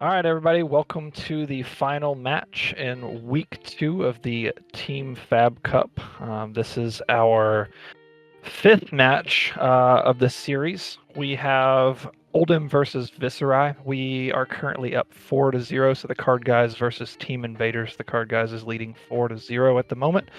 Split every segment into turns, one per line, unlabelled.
All right, everybody, welcome to the final match in week 2 of the Team FAB Cup. This is our 5th match of the series. We have Oldhim versus Viserai. We are currently up 4-0, so the Card Guyz versus Team Invaders. The Card Guyz is leading 4-0 at the moment.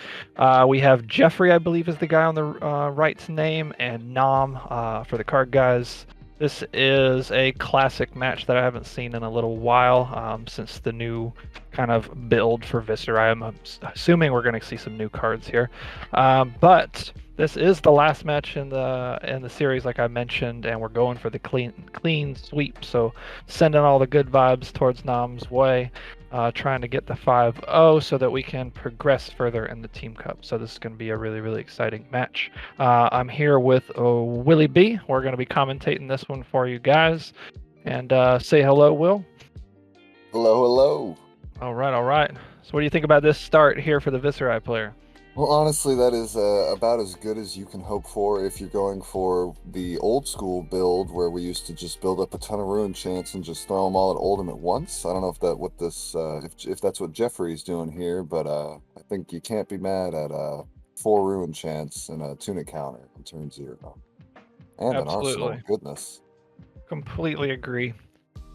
We have Geoffrey, I believe is the guy on the right's name, and Nam for the Card Guyz. This is a classic match that I haven't seen in a little while since the new kind of build for Viserai. I'm assuming we're going to see some new cards here. But this is the last match in the series, like I mentioned, and we're going for the clean sweep. So sending all the good vibes towards Nam's way, trying to get the 5-0 so that we can progress further in the Team Cup. So this is going to be a really exciting match. I'm here with Willie B. We're going to be commentating this one for you guys. And say hello, Will.
Hello.
All right. So what do you think about this start here for the Viserai player?
Well, honestly, that is about as good as you can hope for if you're going for the old school build where we used to just build up a ton of ruin chants and just throw them all at Oldhim at once. I don't know if that's what Geoffrey's doing here, but I think you can't be mad at 4 ruin chants and a tunic counter on turn 0. And an arsenal, goodness.
Completely agree.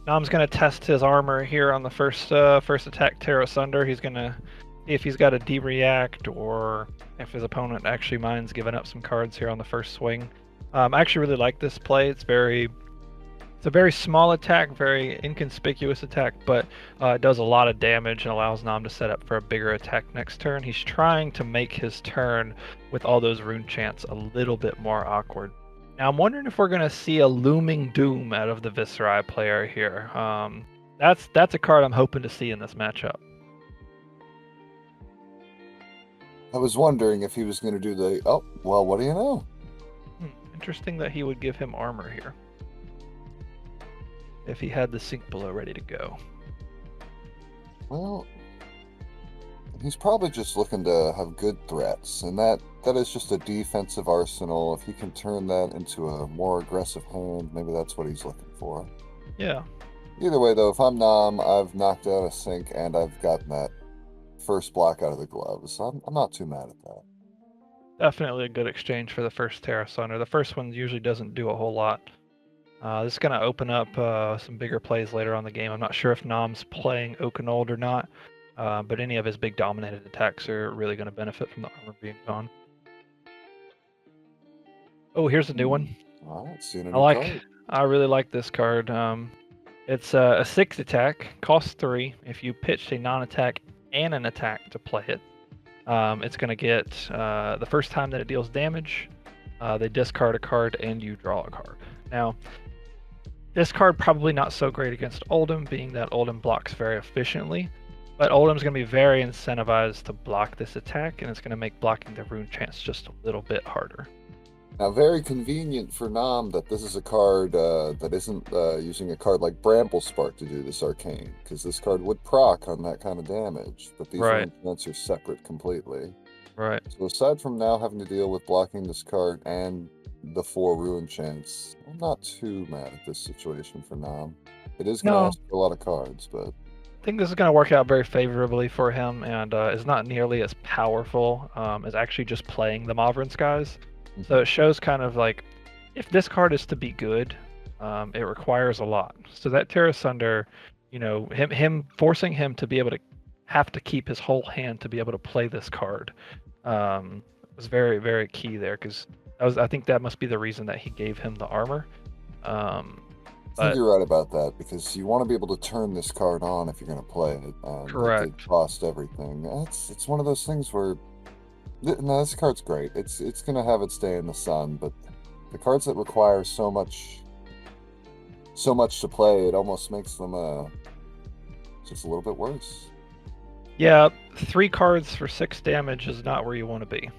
Nam's going to test his armor here on the first attack, Tear Asunder. He's going to see if he's got a D-react or if his opponent actually minds giving up some cards here on the first swing. I actually really like this play. It's a very small attack, very inconspicuous attack, but it does a lot of damage and allows Nam to set up for a bigger attack next turn. He's trying to make his turn with all those rune chants a little bit more awkward. Now I'm wondering if we're going to see a looming doom out of the Viserai player here. That's a card I'm hoping to see in this matchup.
I was wondering if he was going to do the, oh, well, what do you know?
Interesting that he would give him armor here. If he had the sink below ready to go.
Well, he's probably just looking to have good threats, and that is just a defensive arsenal. If he can turn that into a more aggressive hand, maybe that's what he's looking for.
Yeah.
Either way, though, if I'm Nam, I've knocked out a sink, and I've gotten that first block out of the gloves. So I'm not too mad at that.
Definitely a good exchange for the first Tear Asunder. The first one usually doesn't do a whole lot. This is going to open up some bigger plays later on in the game. I'm not sure if Nam's playing Oakenold or not, but any of his big dominated attacks are really going to benefit from the armor being gone. Oh, here's a new one.
All right, seeing a new card.
I really like this card. It's a 6 attack, costs 3. If you pitched a non-attack and an attack to play it, it's going to get the first time that it deals damage, they discard a card and you draw a card. Now, this card probably not so great against Oldhim, being that Oldhim blocks very efficiently, but Oldhim's going to be very incentivized to block this attack, and it's going to make blocking the rune chance just a little bit harder.
Now, very convenient for Nam that this is a card that isn't using a card like Bramble Spark to do this arcane, because this card would proc on that kind of damage, but these rune chants are separate completely.
Right.
So aside from now having to deal with blocking this card and the 4 ruin chants, I'm not too mad at this situation for Nam. It is going to ask for a lot of cards, but
I think this is going to work out very favorably for him, and is not nearly as powerful as actually just playing the Mauvrin Skies. So it shows kind of like, if this card is to be good, it requires a lot. So that Tear Asunder, you know, him forcing him to be able to have to keep his whole hand to be able to play this card was very key there, because I think that must be the reason that he gave him the armor.
I think you're right about that, because you want to be able to turn this card on if you're going to play it.
Correct.
It did cost everything. It's one of those things where, no, this card's great. It's going to have its day in the sun, but the cards that require so much to play, it almost makes them just a little bit worse.
Yeah, 3 cards for 6 damage is not where you want to be.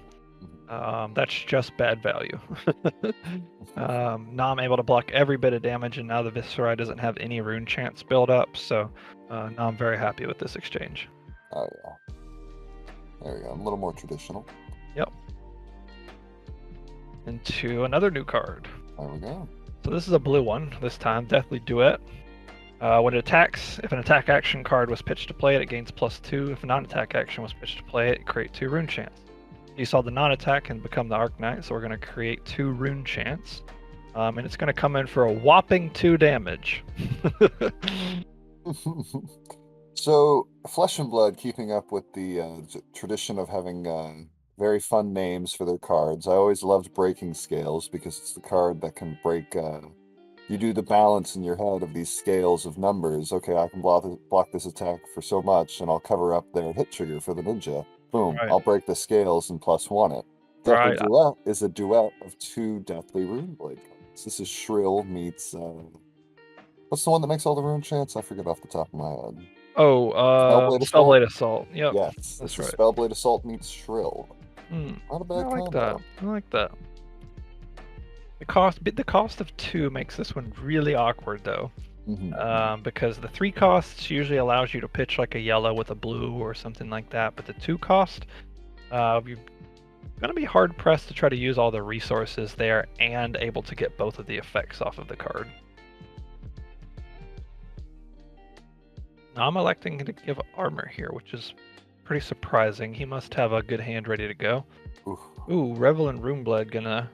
That's just bad value. Nam able to block every bit of damage, and now the Viserai doesn't have any rune chance build up, so now I'm very happy with this exchange.
Oh yeah. There we go. I'm a little more traditional.
Yep. Into another new card.
There we go.
So this is a blue one this time, Deathly Duet. When it attacks, if an attack action card was pitched to play it, it gains +2. If a non-attack action was pitched to play it, create 2 rune chants. You saw the non-attack and become the Arc Knight, so we're going to create 2 rune chants. And it's going to come in for a whopping 2 damage.
So, Flesh and Blood, keeping up with the tradition of having very fun names for their cards. I always loved Breaking Scales because it's the card that can break. You do the balance in your head of these scales of numbers. Okay, I can block this attack for so much, and I'll cover up their hit trigger for the ninja. Boom,
Right.
I'll break the scales and +1 it. Deathly Duet is a duet of 2 Deathly Runeblade cards. This is Shrill meets... what's the one that makes all the rune chants? I forget off the top of my head.
Oh, Spellblade Assault. Yep.
Yes,
that's
right.
right.
Spellblade Assault meets Shrill. Not a bad combo.
I like that. The cost of 2 makes this one really awkward though, because the 3 costs usually allows you to pitch like a yellow with a blue or something like that, but the 2 cost, you're gonna be hard pressed to try to use all the resources there and able to get both of the effects off of the card. Now I'm electing to give armor here, which is pretty surprising. He must have a good hand ready to go. Ooh, Revel and Runeblood gonna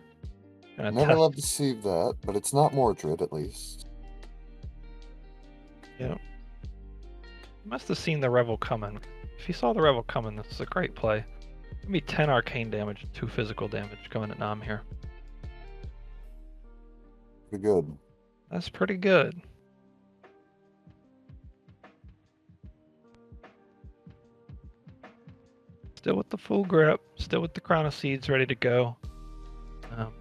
Never love to see that, but it's not Mordred at least.
Yeah. He must have seen the Revel coming. If he saw the Revel coming, this is a great play. Give me 10 arcane damage and 2 physical damage going at Nam here.
Pretty good.
That's pretty good. Still with the full grip, still with the Crown of Seeds ready to go.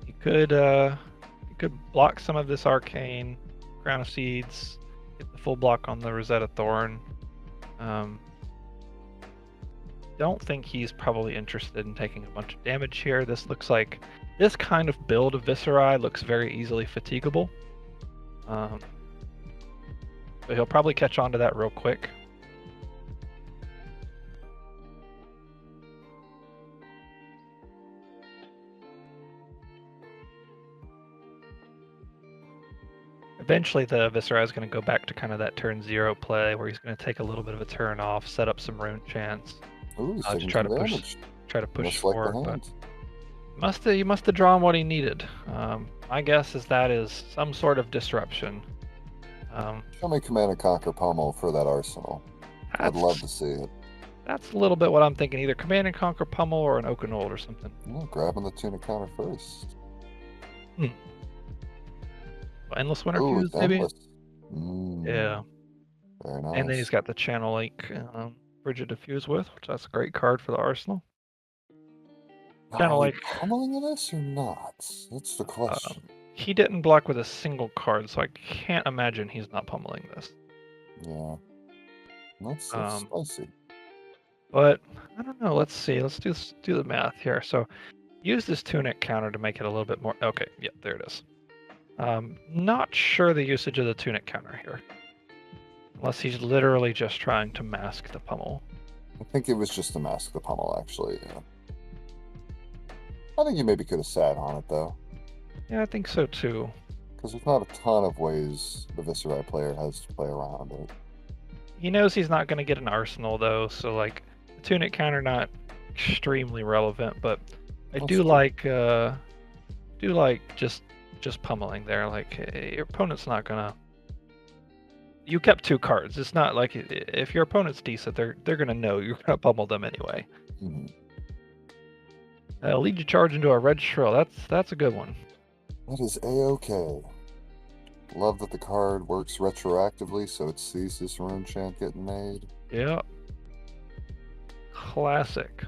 You could block some of this arcane, Crown of Seeds, get the full block on the Rosetta Thorn. Don't think he's probably interested in taking a bunch of damage here. This looks like this kind of build of Viserai looks very easily fatigable. But he'll probably catch on to that real quick. Eventually the Viserai is going to go back to kind of that turn 0 play where he's going to take a little bit of a turn off, set up some rune chants, to try to push forward. Like, but he must have drawn what he needed. My guess is that is some sort of disruption.
Show me Command and Conquer Pummel for that arsenal. I'd love to see it.
That's a little bit what I'm thinking. Either Command and Conquer Pummel or an Oakenold or something.
Yeah, grabbing the tunic counter first.
Endless Winter Fuse, maybe? Yeah.
Very nice.
And then he's got the Channel Lake Bridget to fuse with, which that's a great card for the arsenal. Channel Lake.
Pummeling this or not? That's the question.
He didn't block with a single card, so I can't imagine he's not pummeling this.
Yeah. That's spicy.
But I don't know. Let's see. Let's do the math here. So use this tunic counter to make it a little bit more. Okay, yeah, there it is. Not sure the usage of the tunic counter here. Unless he's literally just trying to mask the pummel.
I think it was just to mask the pummel, actually. Yeah. I think you maybe could have sat on it, though.
Yeah, I think so, too.
Because there's not a ton of ways the Viserai player has to play around it.
He knows he's not going to get an arsenal, though, so, like, the tunic counter not extremely relevant, but I do like just pummeling there. Like, your opponent's not gonna. You kept 2 cards. It's not like if your opponent's decent, they're gonna know you're gonna pummel them anyway. Lead you charge into a red shrill. That's a good one.
That is a-okay. Love that the card works retroactively, so it sees this rune chant getting made.
Yeah. Classic.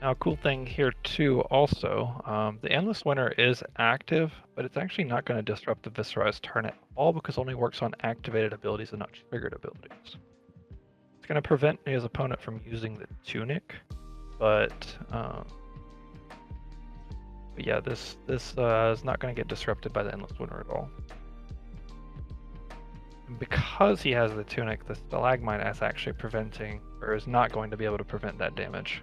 Now, a cool thing here too, also, the Endless Winter is active, but it's actually not going to disrupt the Viserai's turn at all because it only works on activated abilities and not triggered abilities. It's going to prevent his opponent from using the tunic, but yeah, this is not going to get disrupted by the Endless Winter at all. And because he has the tunic, the Stalagmite is actually preventing, or is not going to be able to prevent that damage.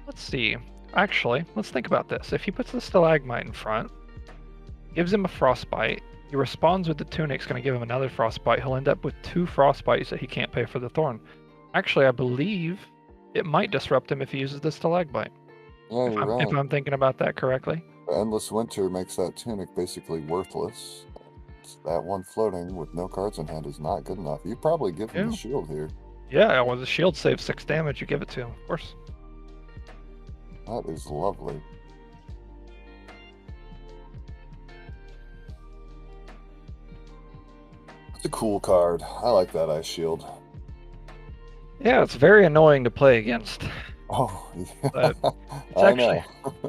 Let's see. Actually, let's think about this. If he puts the Stalagmite in front, gives him a Frostbite, He responds with the tunic. It's going to give him another frostbite. He'll end up with 2 frostbites that he can't pay for the thorn. Actually, I believe it might disrupt him if he uses the stalagmite.
Yeah, you're right.
If I'm thinking about that correctly.
Endless Winter makes that tunic basically worthless. That one floating with no cards in hand is not good enough. You probably give him the shield here.
Yeah, well, the shield saves 6 damage. You give it to him, of course.
That is lovely. It's a cool card. I like that ice shield.
Yeah, it's very annoying to play against.
Oh,
yeah.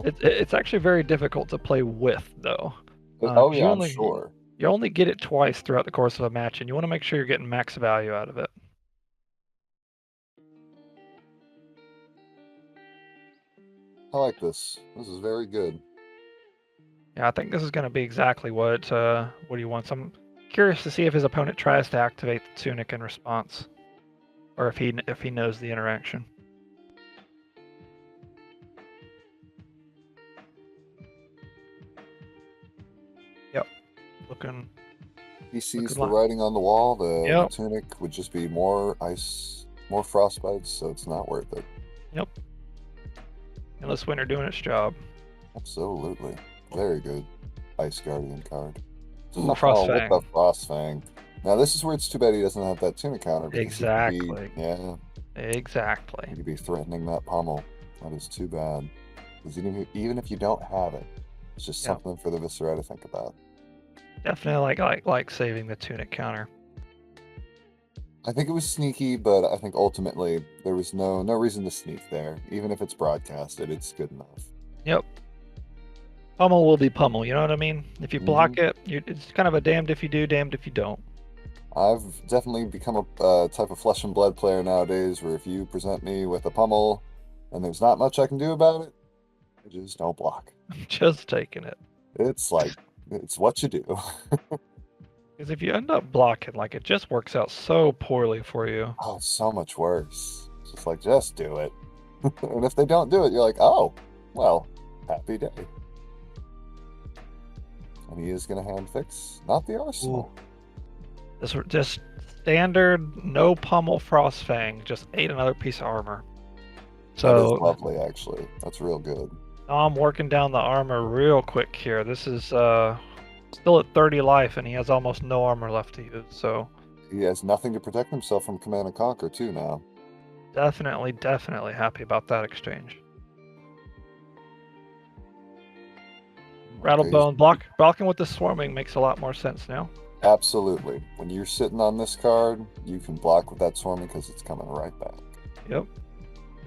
It's actually very difficult to play with, though.
Yeah, I'm sure.
You only get it twice throughout the course of a match, and you want to make sure you're getting max value out of it.
I like this. This is very good.
Yeah, I think this is going to be exactly what he wants. I'm curious to see if his opponent tries to activate the tunic in response, or if he knows the interaction. Yep, looking.
He sees the writing on the wall. The tunic would just be more ice, more frostbites, so it's not worth it.
Yep. Endless Winter doing its job.
Absolutely. Very good. Ice Guardian card.
The Frost Fang.
What the Frost Fang. Now this is where it's too bad he doesn't have that tunic counter.
Exactly.
Yeah.
Exactly.
He could be threatening that pummel. That is too bad. Because even if you don't have it, it's just something for the Viserai to think about.
Definitely like saving the tunic counter.
I think it was sneaky, but I think ultimately there was no reason to sneak there. Even if it's broadcasted, it's good enough.
Yep. Pummel will be pummel, you know what I mean? If you block it, it's kind of a damned if you do, damned if you don't.
I've definitely become a type of flesh and blood player nowadays where if you present me with a pummel and there's not much I can do about it, I just don't block.
Just taking it.
It's like, it's what you do.
Because if you end up blocking, like, it just works out so poorly for you.
Oh, so much worse. It's just like, just do it. And if they don't do it, you're like, oh, well, happy day. And he is going to hand fix, not the arsenal.
This just standard, no pummel Frost Fang, just ate another piece of armor. So
that is lovely, actually. That's real good.
I'm working down the armor real quick here. This is still at 30 life, and he has almost no armor left to use. So
he has nothing to protect himself from Command and Conquer too now.
Definitely happy about that exchange. Rattlebone blocking with the swarming makes a lot more sense now.
Absolutely. When you're sitting on this card, you can block with that swarming because it's coming right back.
Yep.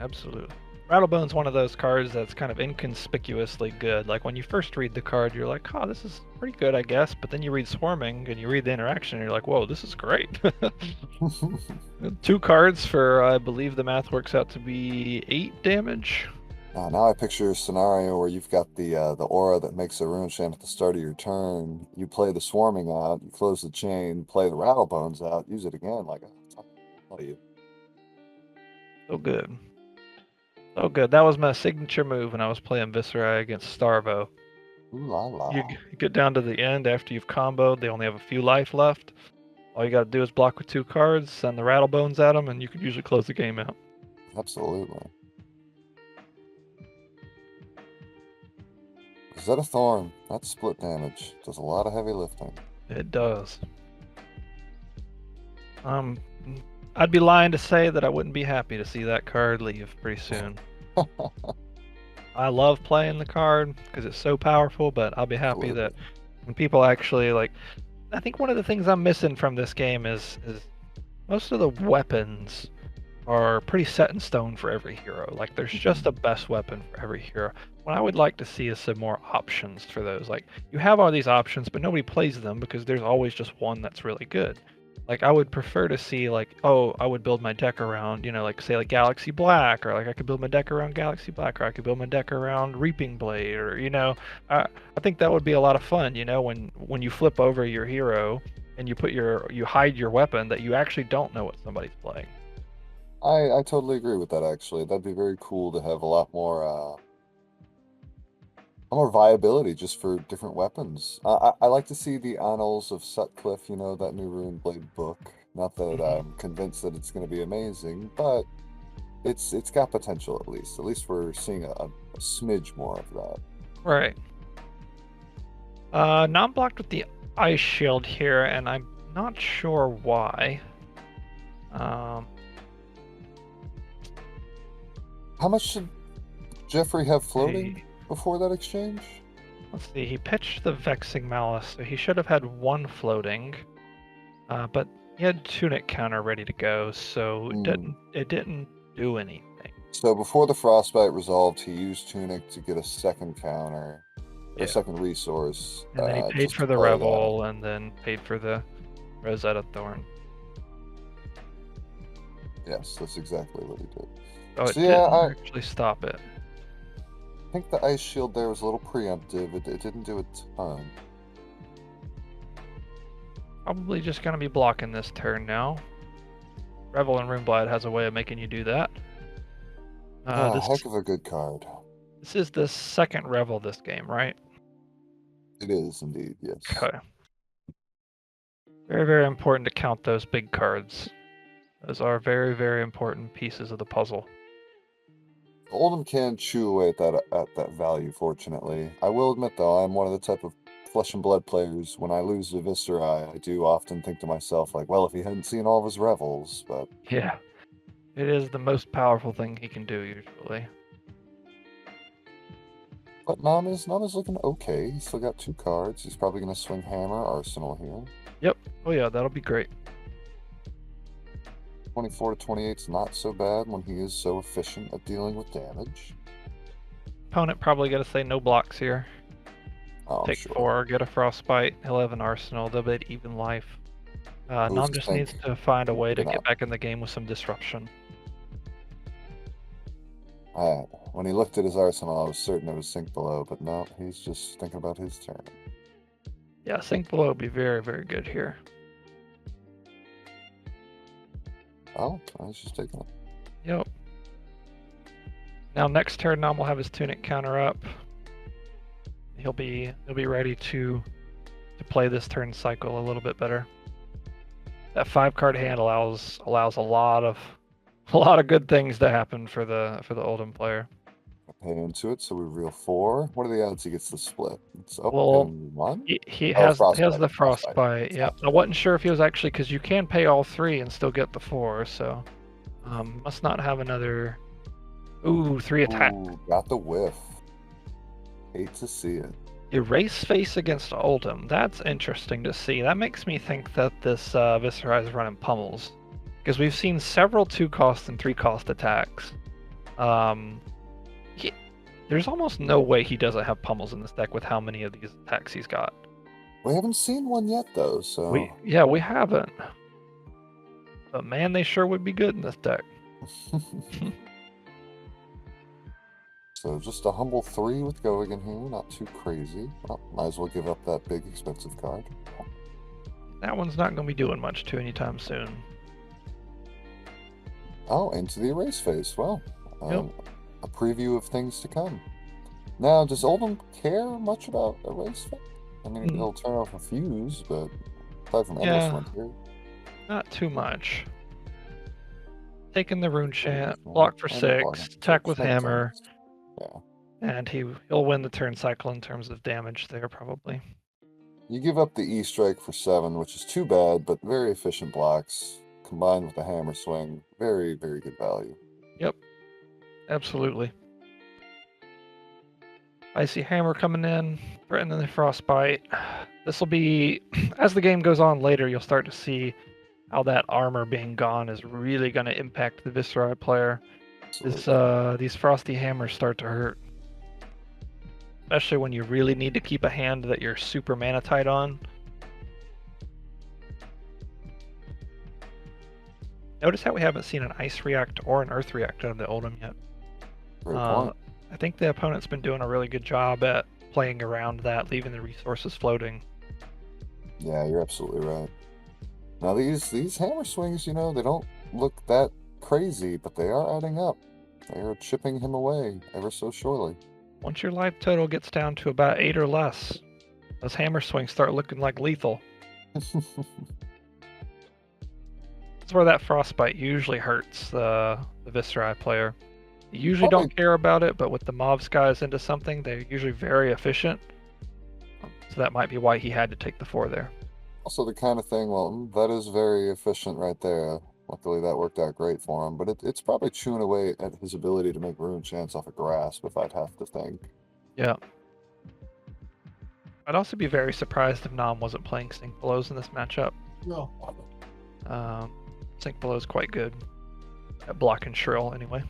Absolutely. Rattlebone's one of those cards that's kind of inconspicuously good. Like when you first read the card, you're like, oh, this is pretty good, I guess. But then you read Swarming and you read the interaction and you're like, whoa, this is great. 2 cards for, I believe the math works out to be 8 damage.
Now I picture a scenario where you've got the aura that makes a rune chant at the start of your turn. You play the Swarming out, you close the chain, play the Rattlebones out, use it again. Like, I'll tell you.
So good. So good. That was my signature move when I was playing Viserai against Starvo.
Ooh la la.
You get down to the end after you've comboed, they only have a few life left. All you gotta do is block with 2 cards, send the Rattlebones at them, and you can usually close the game out.
Absolutely. Is that a Thorn? That's split damage. Does a lot of heavy lifting.
It does. I'd be lying to say that I wouldn't be happy to see that card leave pretty soon. I love playing the card because it's so powerful, but I'll be happy that when people actually, like, I think one of the things I'm missing from this game is most of the weapons are pretty set in stone for every hero. Like, there's just a best weapon for every hero. What I would like to see is some more options for those. Like, you have all these options, but nobody plays them because there's always just one that's really good. Like, I would prefer to see, like, oh, I would build my deck around, you know, like, say, like, Galaxy Black, or, like, I could build my deck around Galaxy Black, or I could build my deck around Reaping Blade, or, you know, I think that would be a lot of fun, you know, when you flip over your hero and you hide your weapon that you actually don't know what somebody's playing.
I totally agree with that, actually. That'd be very cool to have a lot more More viability just for different weapons. I like to see the Annals of Sutcliffe, you know, that new Rune Blade book. Not that I'm convinced that it's going to be amazing, but it's got potential at least. At least we're seeing a smidge more of that.
Right. Now I'm blocked with the Ice Shield here, and I'm not sure why.
How much should Geoffrey have floating before that exchange?
Let's see, he pitched the Vexing Malice, so he should have had one floating. But he had Tunic counter ready to go, so it didn't do anything.
So before the Frostbite resolved, he used Tunic to get a second counter, a second resource.
And then he paid for the Revel, and then paid for the Rosetta Thorn.
Yes, that's exactly what he did.
Oh, it didn't actually stop it.
I think the Ice Shield there was a little preemptive. It didn't do a ton.
Probably just going to be blocking this turn now. Revel and Runeblight has a way of making you do that.
Heck of a good card.
This is the second Revel this game, right?
It is indeed, yes.
Okay. Very, very important to count those big cards. Those are very, very important pieces of the puzzle.
Oldhim can chew away at that value, fortunately. I will admit, though, I'm one of the type of flesh and blood players. When I lose to Viserai, I do often think to myself, like, well, if he hadn't seen all of his Revels, but...
Yeah. It is the most powerful thing he can do, usually.
But Nama's looking okay. He's still got 2 cards. He's probably going to swing Hammer Arsenal here.
Yep. Oh, yeah, that'll be great.
24 to 28 is not so bad when he is so efficient at dealing with damage.
Opponent probably going to say no blocks here. Take
sure.
4, get a Frostbite. He'll have an Arsenal. They'll be at even life. Nam just needs to find a way to get back in the game with some disruption.
When he looked at his Arsenal, I was certain it was Sink Below, but no, he's just thinking about his turn.
Yeah, Sink Below would be very, very good here.
Oh, I was just taking it.
Yep. Now next turn, Nam will have his Tunic counter up. He'll be ready to play this turn cycle a little bit better. That 5-card hand allows a lot of good things to happen for the Oldhim player.
Pay into it, so we reveal 4. What are the odds he gets the split? It's up in 1?
He has the Frostbite. Yeah, I wasn't sure if he was actually, because you can pay all 3 and still get the 4. So must not have another. Ooh, 3 attack.
Ooh, got the whiff. Hate to see it.
Erase face against Oldhim. That's interesting to see. That makes me think that this Viserai is running pummels, because we've seen several 2-cost and 3-cost attacks. There's almost no way he doesn't have pummels in this deck with how many of these attacks he's got.
We haven't seen one yet, though, so...
We haven't. But man, they sure would be good in this deck.
So just a humble 3 with Goigan here, not too crazy. Well, might as well give up that big expensive card.
That one's not going to be doing much to anytime soon.
Oh, into the erase phase. Well,
yep.
A preview of things to come. Now, does Oldhim care much about erase phase? I mean, he'll turn off a fuse, but aside from Endless Frontier,
not too much. Taking the Rune Chant, block for 6, attack with Hammer.
Yeah.
And he'll win the turn cycle in terms of damage there, probably.
You give up the E-Strike for 7, which is too bad, but very efficient blocks. Combined with the Hammer Swing, very, very good value.
Yep. Absolutely. Icy Hammer coming in, threatening the Frostbite. This will be, as the game goes on later, you'll start to see how that armor being gone is really going to impact the Viserai player. These Frosty Hammers start to hurt. Especially when you really need to keep a hand that you're super mana tight on. Notice how we haven't seen an Ice React or an Earth React out of the Oldhim yet. I think the opponent's been doing a really good job at playing around that, leaving the resources floating.
Yeah, you're absolutely right. Now these Hammer Swings, you know, they don't look that crazy, but they are adding up. They are chipping him away ever so surely.
Once your life total gets down to about 8 or less, those hammer swings start looking like lethal. That's where that frostbite usually hurts the Viserai player. You usually don't care about it, but with the mobs guys into something, they're usually very efficient. So that might be why he had to take the 4 there.
Also the kind of thing, well, that is very efficient right there. Luckily that worked out great for him, but it's probably chewing away at his ability to make rune chance off a grasp, if I'd have to think.
Yeah. I'd also be very surprised if Nam wasn't playing Sync Belows in this matchup.
No.
Sync Below is quite good at block and shrill anyway.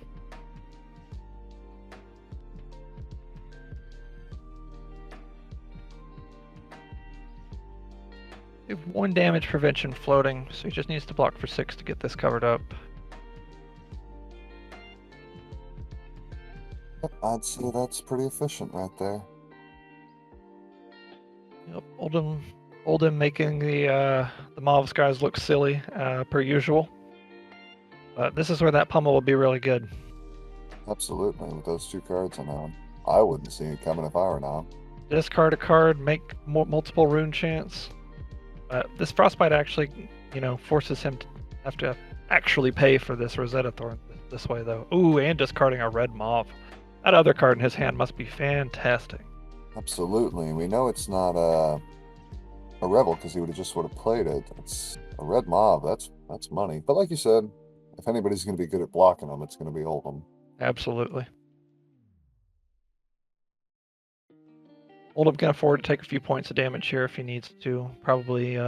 We have 1 damage prevention floating, so he just needs to block for 6 to get this covered up.
I'd say that's pretty efficient right there.
Yep, Oldhim making the Mauves guys look silly, per usual. But this is where that pummel will be really good.
Absolutely, with those 2 cards on that one. I wouldn't see it coming if I were Nam.
Discard a card, make multiple rune chance. This Frostbite actually, forces him to have to actually pay for this Rosetta Thorn this way, though. Ooh, and discarding a red mauve. That other card in his hand must be fantastic.
Absolutely. We know it's not a Rebel because he would have played it. It's a red mauve. That's money. But like you said, if anybody's going to be good at blocking them, it's going to be Oldhim.
Absolutely. Oldhim can afford to take a few points of damage here if he needs to. Probably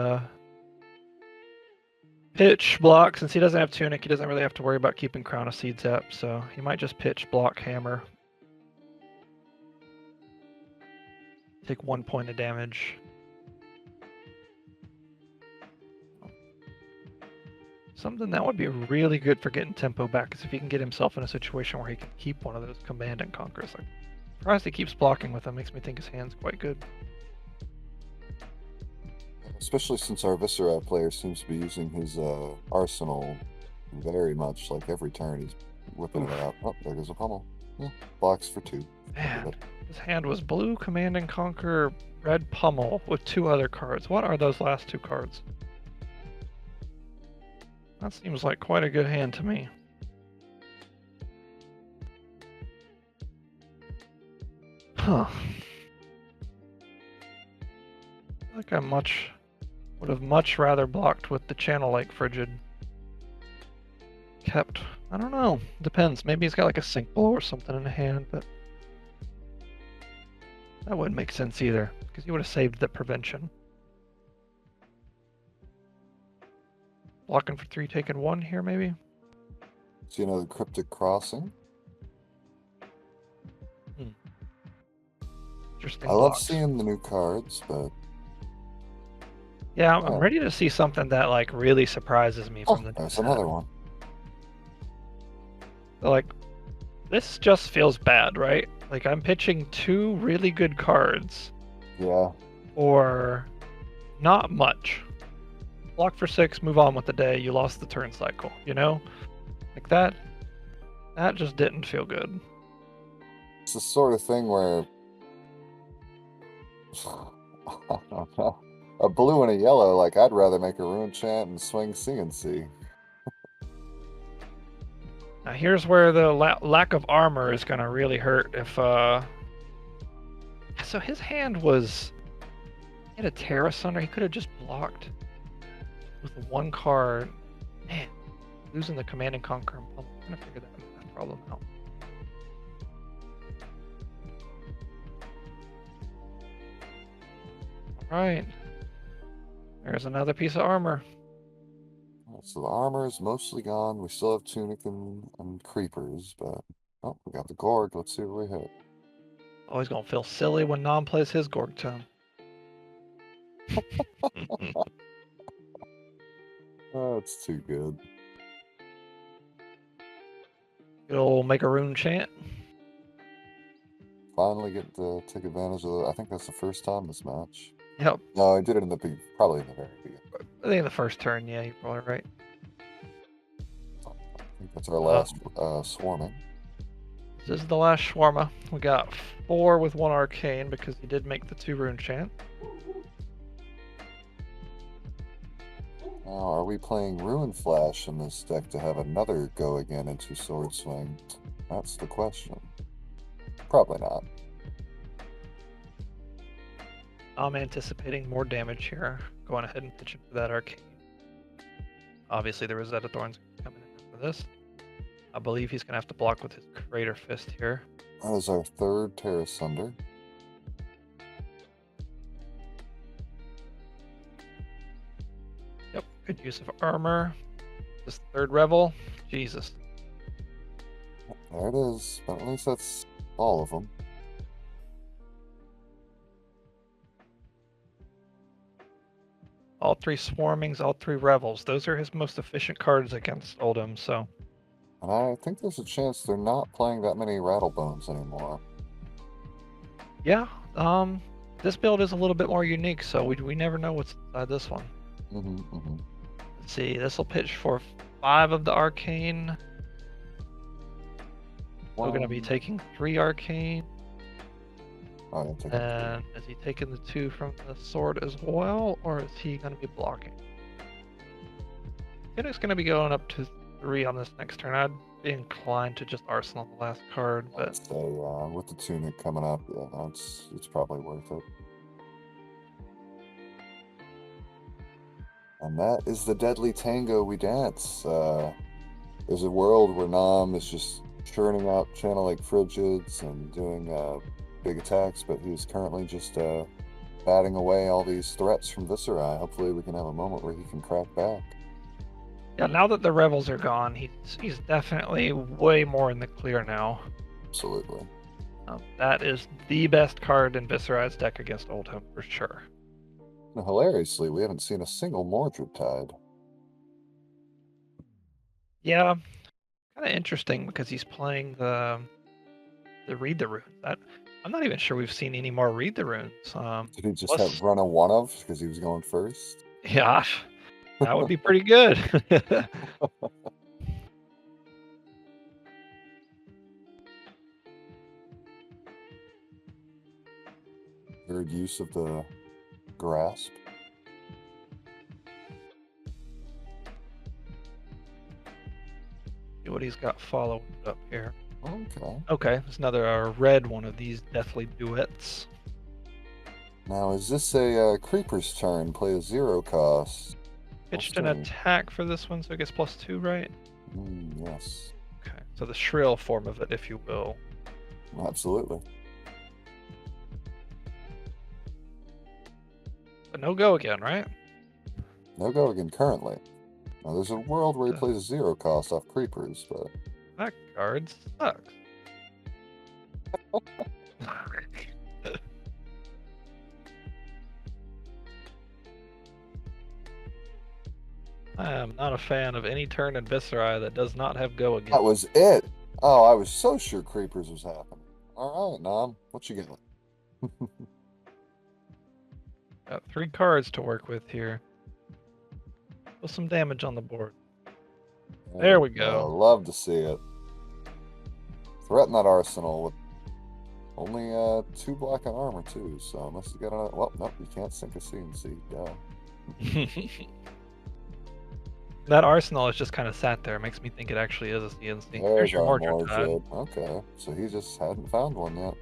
pitch, block. Since he doesn't have Tunic, he doesn't really have to worry about keeping Crown of Seeds up, so he might just pitch, block, hammer. Take 1 point of damage. Something that would be really good for getting tempo back is if he can get himself in a situation where he can keep one of those Command and Conquers. Like, surprised he keeps blocking with them. Makes me think his hand's quite good.
Especially since our Viserai player seems to be using his arsenal very much. Like every turn he's whipping it out. Oh, there goes a pummel. Yeah, blocks for 2.
Man, his hand was blue, Command and Conquer, red pummel with 2 other cards. What are those last 2 cards? That seems like quite a good hand to me. Huh. I think I would have much rather blocked with the Channel Lake Frigid. Kept, I don't know, depends. Maybe he's got like a Sync Blow or something in the hand, but that wouldn't make sense either, because he would have saved the prevention. Blocking for 3, taking 1 here, maybe?
So, the Cryptic Crossing.
Interesting.
I love seeing the new cards, but...
Yeah, I'm ready to see something that, like, really surprises me from the...
There's another one.
Like, this just feels bad, right? Like, I'm pitching 2 really good cards.
Yeah.
Or not much. Block for 6, move on with the day, you lost the turn cycle, Like that just didn't feel good.
It's the sort of thing where... I don't know. A blue and a yellow, like, I'd rather make a rune chant and swing CNC.
Now here's where the lack of armor is going to really hurt if... So his hand was... He had a Terra Sunder, he could have just blocked with 1 card. Man, losing the Command and Conquer. I'm trying to figure that problem out. Alright. There's another piece of armor.
So the armor is mostly gone. We still have Tunic and Creepers, but... Oh, we got the Gorg. Let's see what we hit.
Oh, he's gonna feel silly when Nam plays his Gorg Tome.
Oh, it's too good.
It'll make a rune chant.
Finally get to take advantage of I think that's the first time this match.
Yep.
No, I did it probably in the very beginning.
I think the first turn, yeah, you're probably right.
I think that's our last swarming.
This is the last shawarma. We got 4 with 1 arcane because he did make the 2 rune chant.
Now, are we playing Ruin Flash in this deck to have another go again into Sword Swing? That's the question. Probably not.
I'm anticipating more damage here. Going ahead and pitching for that arcane. Obviously, the Rosetta Thorn's coming in for this. I believe he's going to have to block with his Crater Fist here.
That is our 3rd Terra Sunder.
Yep, good use of armor. This 3rd Revel. Jesus.
There it is, but at least that's all of them.
All 3 Swarmings, all 3 Revels. Those are his most efficient cards against Oldhim, so...
And I think there's a chance they're not playing that many Rattlebones anymore.
Yeah, this build is a little bit more unique, so we never know what's inside this one. Let's see, this will pitch for 5 of the Arcane. We're going to be taking 3 Arcane.
Oh, yeah,
And is he taking the 2 from the sword as well, or is he going to be blocking? I think it's going to be going up to 3 on this next turn. I'd be inclined to just Arsenal the last card, but
so with the Tunic coming up, yeah, it's probably worth it. And that is the deadly tango we dance. There's a world where Nam is just churning out Channel Lake Frigids and doing big attacks, but he's currently just batting away all these threats from Viserai. Hopefully we can have a moment where he can crack back.
yeah, now that the Revels are gone, he's definitely way more in the clear now.
Absolutely.
That is the best card in Viserai's deck against Oldhim, for sure.
Now, hilariously, we haven't seen a single Mordred Tide.
Yeah, kind of interesting because he's playing the Read the Runes. I'm not even sure we've seen any more Read the Runes.
Did he just have run a one of because he was going first?
Yeah, that would be pretty good.
Third use of the grasp.
See what he's got followed up here.
Okay.
Okay, there's another red one of these Deathly Duets.
Now, is this a Creeper's turn? Play a 0 cost.
Pitched an attack for this one, so I guess +2, right?
Yes.
Okay, so the shrill form of it, if you will.
Absolutely.
But no go again, right?
No go again currently. Now, there's a world where he plays a 0 cost off Creepers, but...
That card sucks. I am not a fan of any turn in Viserai that does not have go again.
That was it. Oh, I was so sure Creepers was happening. All right, Nam, what you got?
Got 3 cards to work with here. Put some damage on the board. There we go.
Love to see it. Threaten that arsenal with only 2 black and armor too. So unless you got another, well, nope, you can't sink a CNC. Duh.
That arsenal is just kind of sat there. It makes me think it actually is a CNC. There's your Mordred Tide.
Okay, so he just hadn't found one yet.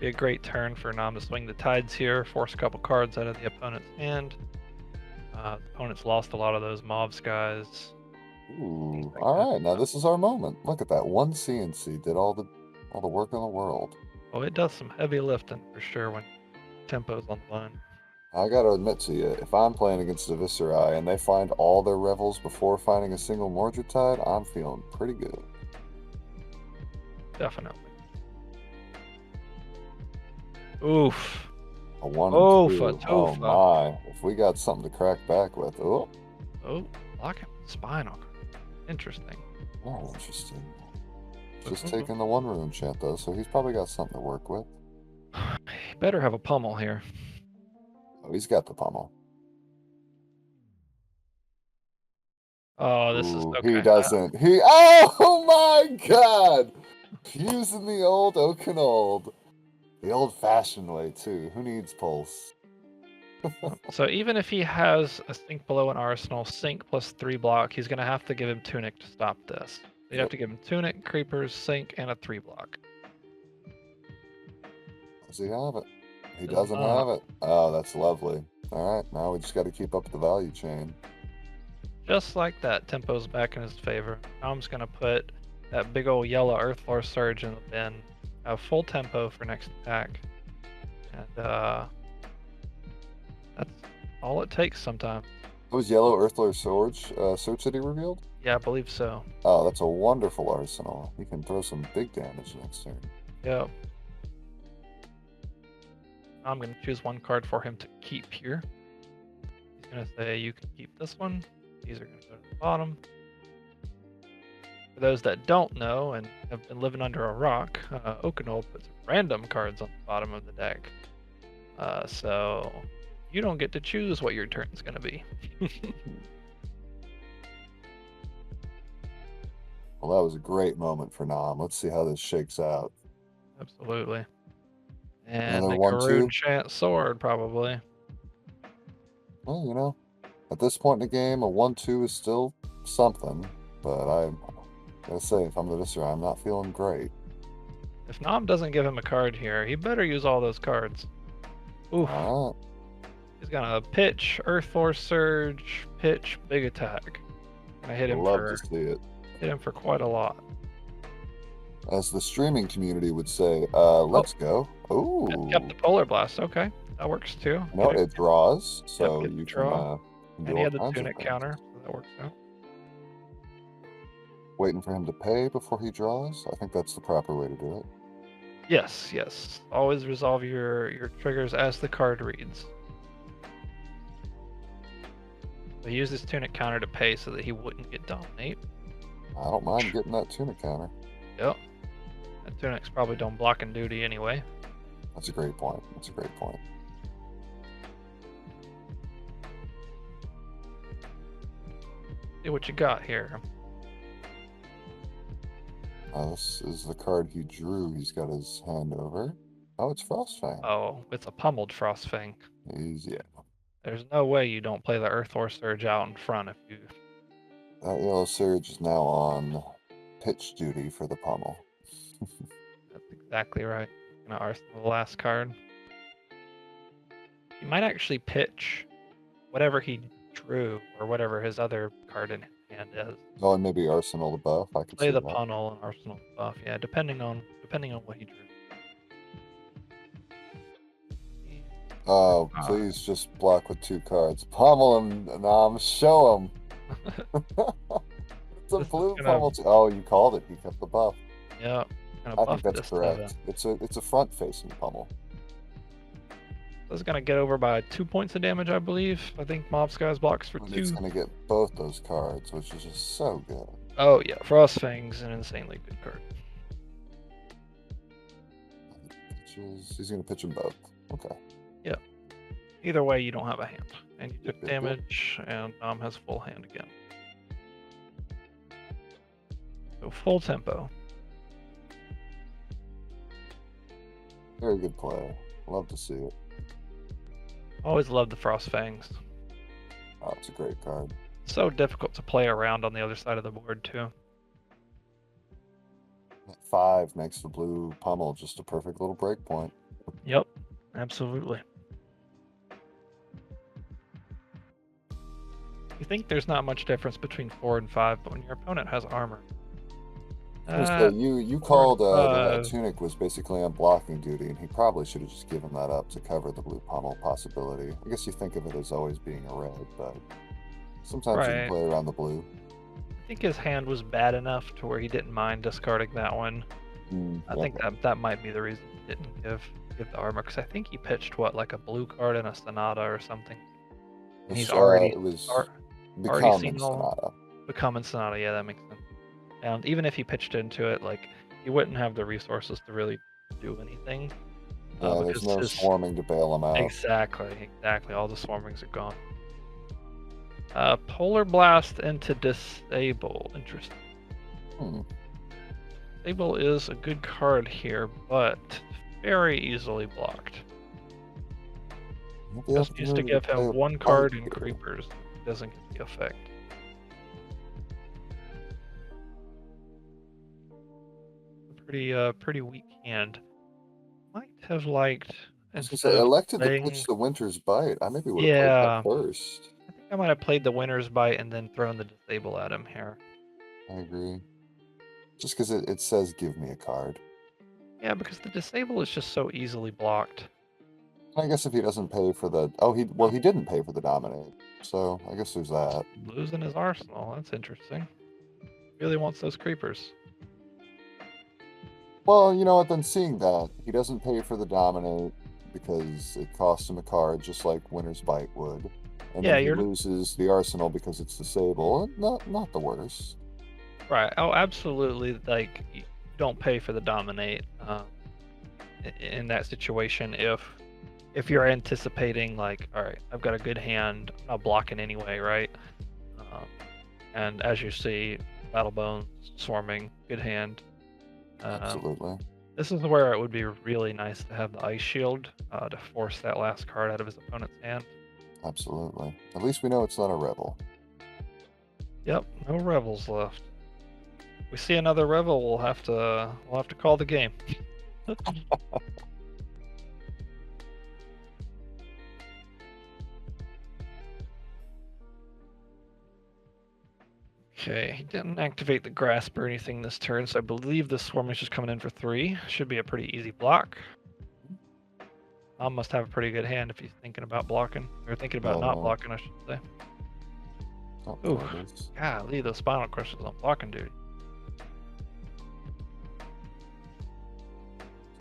Be a great turn for Nam to swing the tides here, force a couple cards out of the opponent's hand. The opponent's lost a lot of those Mauve guys.
Ooh, all right, now this is our moment. Look at that, 1 CNC did all the work in the world.
Oh, it does some heavy lifting for sure when tempo's on the line.
I gotta admit to you, if I'm playing against the Viserai and they find all their Revels before finding a single Mordred Tide, I'm feeling pretty good.
Definitely. Oof.
A 1
Oh,
and 2. Oh my, if we got something to crack back with. Oh,
locking spinal. Interesting.
Very interesting. Just taking the 1 rune chant though, so he's probably got something to work with.
He better have a pummel here.
Oh, he's got the pummel.
Oh, this is okay.
He doesn't. Oh my god! Using the old Okanold. The old-fashioned way, too. Who needs pulse?
So even if he has a sink below an arsenal, sink plus 3 block, he's going to have to give him tunic to stop this. You have to give him tunic, creepers, sink, and a 3 block.
Does he have it? He
Does
doesn't
not.
have it. Oh, that's lovely. All right, now we just got to keep up the value chain.
Just like that, tempo's back in his favor. Tom's going to put that big old yellow Earthlore Surge in the bin. Have full tempo for next attack. And that's all it takes sometimes.
It was yellow Earthlore Surge that he revealed?
Yeah, I believe so.
Oh, that's a wonderful arsenal. He can throw some big damage next turn.
Yep. I'm going to choose one card for him to keep here. He's going to say, you can keep this one. These are going to go to the bottom. For those that don't know and have been living under a rock, Okanold puts random cards on the bottom of the deck. So you don't get to choose what your turn is going to be.
Well, that was a great moment for Nam. Let's see how this shakes out.
Absolutely. And
Another
the
1-2.
Karun Chant Sword, probably.
Well, you know, at this point in the game, a 1-2 is still something. But I gotta say, if I'm the Viserai, I'm not feeling great.
If Nam doesn't give him a card here, he better use all those cards. Oof.
All right.
He's gonna pitch, Earth Force Surge, pitch, big attack. I hit him
Love
for
to see it.
quite a lot.
As the streaming community would say, let's go. Ooh.
Yep, the Polar Blast. Okay, that works too.
No, it draws, so
get the
you
draw.
can do
And he
all
had the
kinds of
tunic
things.
counter, so that works out.
Waiting for him to pay before he draws. I think that's the proper way to do it.
Yes, yes. Always resolve your triggers as the card reads. So he used his tunic counter to pay so that he wouldn't get dominate.
I don't mind getting that tunic counter.
Yep. That tunic's probably done blocking duty anyway.
That's a great point. That's a great point.
See what you got here.
This is the card he drew. He's got his hand over. Oh, it's Frostfang.
Oh, it's a pummeled Frostfang.
Yeah.
There's no way you don't play the Earthor Surge out in front if you...
That yellow surge is now on pitch duty for the pummel.
That's exactly right. Gonna arsenal the last card. You might actually pitch whatever he drew or whatever his other card in hand is.
Oh, and maybe Arsenal the buff. I could
Play
see
the
that.
Punnel and Arsenal buff. Yeah, depending on what he drew.
Oh, please just block with 2 cards. Pummel him, Nam. Show him. It's a blue pummel. Oh, you called it. He kept the buff.
Yeah.
I think that's correct. It's a front-facing pummel.
This is gonna get over by 2 points of damage, I believe. I think Mob Skies blocks for 2.
It's gonna get both those cards, which is just so good.
Oh yeah, Frostfang's an insanely good card.
He's gonna pitch them both. Okay.
Yeah. Either way, you don't have a hand, and you took damage, and Nam has full hand again. So full tempo.
Very good play. Love to see it.
Always love the Frostfangs.
Oh, it's a great card.
So difficult to play around on the other side of the board too.
5 makes the blue pummel just a perfect little break point.
Yep, absolutely. You think there's not much difference between 4 and 5, but when your opponent has armor.
You called that tunic was basically on blocking duty, and he probably should have just given that up to cover the blue pummel possibility. I guess you think of it as always being a red, but sometimes you can play around the blue.
I think his hand was bad enough to where he didn't mind discarding that one. I think that might be the reason he didn't give the armor, because I think he pitched like a blue card and a Sonata or something. And he's already seen
Sonata.
Becoming Sonata, yeah, that makes sense. And even if he pitched into it, like, he wouldn't have the resources to really do anything.
Yeah, there's no swarming to bail him out.
Exactly. All the swarmings are gone. Polar Blast into Disable. Interesting. Disable is a good card here, but very easily blocked. Just needs to give him one card in creepers. Doesn't get the effect. Pretty weak hand. Might have liked.
Elected to pitch the Winter's Bite. I maybe would have played that first.
I think I might have played the Winter's Bite and then thrown the Disable at him here.
I agree. Just because it says give me a card.
Yeah, because the Disable is just so easily blocked.
I guess if he doesn't pay for the... Oh, he didn't pay for the Dominate. So, I guess there's that.
Losing his arsenal. That's interesting. Really wants those creepers.
Well, you know what? Then seeing that, he doesn't pay for the Dominate because it costs him a card, just like Winter's Bite would. And then he loses the arsenal because it's Disable. Not the worst.
Right. Oh, absolutely. Like, you don't pay for the Dominate in that situation if you're anticipating, like, all right, I've got a good hand, I'm not blocking anyway, right? And as you see, Battle Bones, Swarming, good hand.
Absolutely.
This is where it would be really nice to have the Ice Shield to force that last card out of his opponent's hand.
Absolutely. At least we know it's not a Rebel.
Yep, no Rebels left. If we see another Rebel, we'll have to call the game. Okay, he didn't activate the Grasp or anything this turn, so I believe the Swarm is just coming in for 3. Should be a pretty easy block. Mom must have a pretty good hand if he's thinking about blocking, or thinking about not blocking, I should say. Ooh, golly, those Spinal Crushers on blocking duty.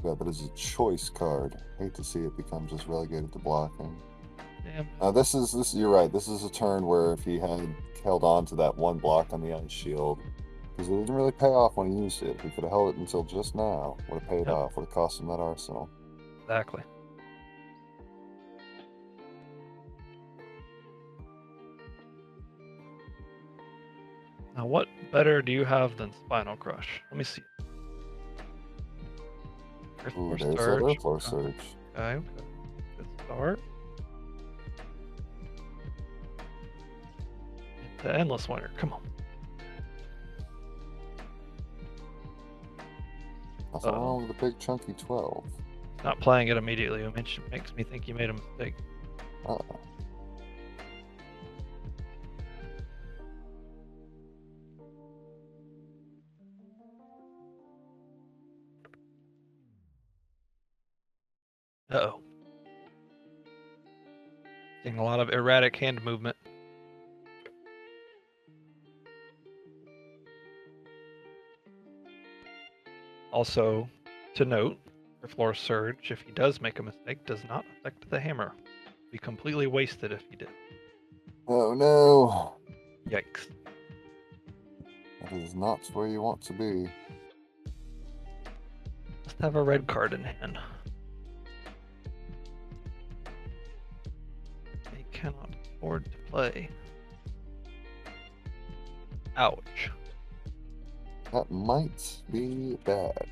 Yeah, but it's a choice card. Hate to see it become just relegated to blocking.
Damn.
This you're right. This is a turn where if he had held on to that one block on the Ice Shield, because it didn't really pay off when he used it. If he could have held it until just now, would have paid off. Would have cost him that arsenal.
Exactly. Now, what better do you have than Spinal Crush? Let me see.
Ooh, there's that Earthfloor Surge.
Okay. Good start. The Endless Winter, come on.
Nothing wrong with the big chunky 12.
Not playing it immediately, which makes me think you made a mistake.
Uh-oh.
Uh-oh. Seeing a lot of erratic hand movement. Also, to note, Earthfloor Surge, if he does make a mistake, does not affect the hammer. Be completely wasted if he did.
Oh no!
Yikes.
That is not where you want to be.
Must have a red card in hand. They cannot afford to play. Ouch.
That might be bad.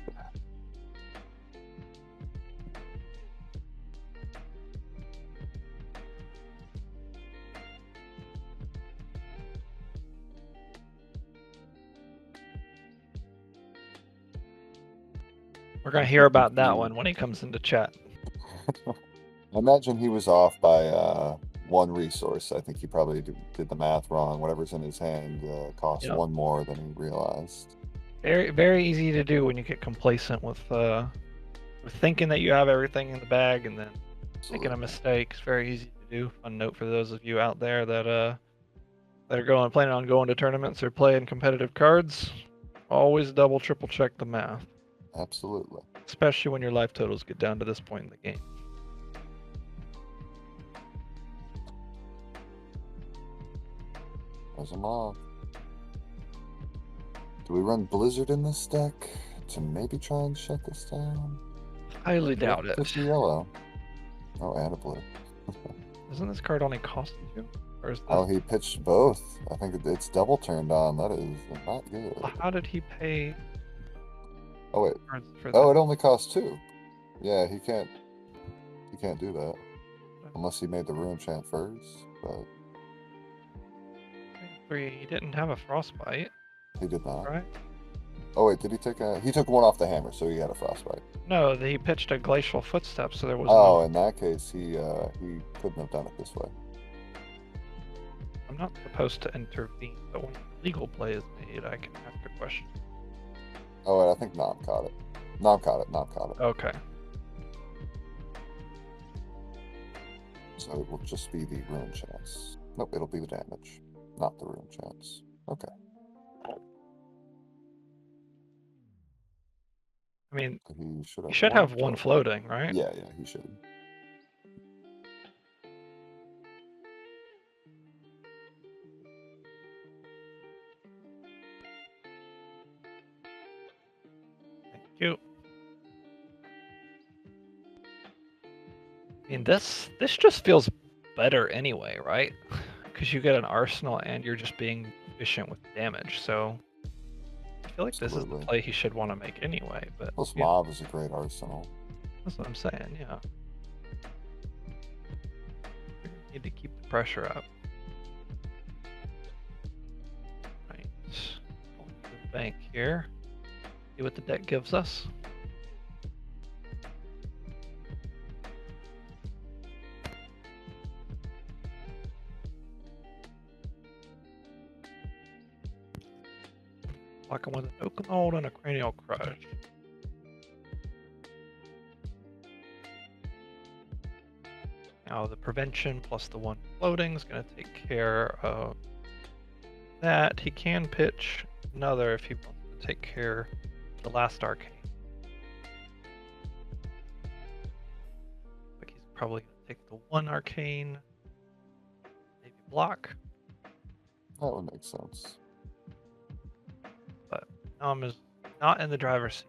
We're going to hear about that one when he comes into chat.
I imagine he was off by one resource. I think he probably did the math wrong. Whatever's in his hand costs one more than he realized.
Very, very easy to do when you get complacent with thinking that you have everything in the bag and then making a mistake. It's very easy to do. Fun note for those of you out there that are planning on going to tournaments or playing competitive cards. Always double, triple check the math.
Absolutely.
Especially when your life totals get down to this point in the game.
There's a mob. Do we run Blizzard in this deck to maybe try and shut this down?
Highly doubt it.
Just a yellow. Oh, and a blue.
Doesn't this card only cost you? Or is
Oh, he pitched both. I think it's double turned on. That is not good.
Well, how did he pay?
Oh wait.
For
Oh,
the,
it only costs 2. Yeah, he can't do that. Unless he made the rune chant first, but
3. He didn't have a frostbite,
he did not.
right?
Oh wait, did he take a... He took 1 off the hammer, so he had a frostbite.
No, he pitched a glacial footstep, so there was
Oh,
no...
in that case, he couldn't have done it this way.
I'm not supposed to intervene, but when legal play is made, I can ask a question.
Oh wait, I think Nom caught it. Nom caught it.
Okay.
So it will just be the rune chance. Nope, it'll be the damage, not the rune chance. Okay.
I mean,
He should have,
you should have one floating, right?
Yeah, he should.
Thank you. I mean, this just feels better anyway, right? Because you get an arsenal and you're just being efficient with damage, so I feel like this is the play he should want to make anyway. But
Plus, Mob is a great arsenal.
That's what I'm saying, yeah. We need to keep the pressure up. Right. Going to the bank here. See what the deck gives us. Locking with an Oaken Hold and a Cranial Crush. Now the prevention plus the 1 floating is going to take care of that. He can pitch another if he wants to take care of the last arcane. But he's probably going to take the 1 arcane, maybe block.
That would make sense.
But Nom is not in the driver's seat.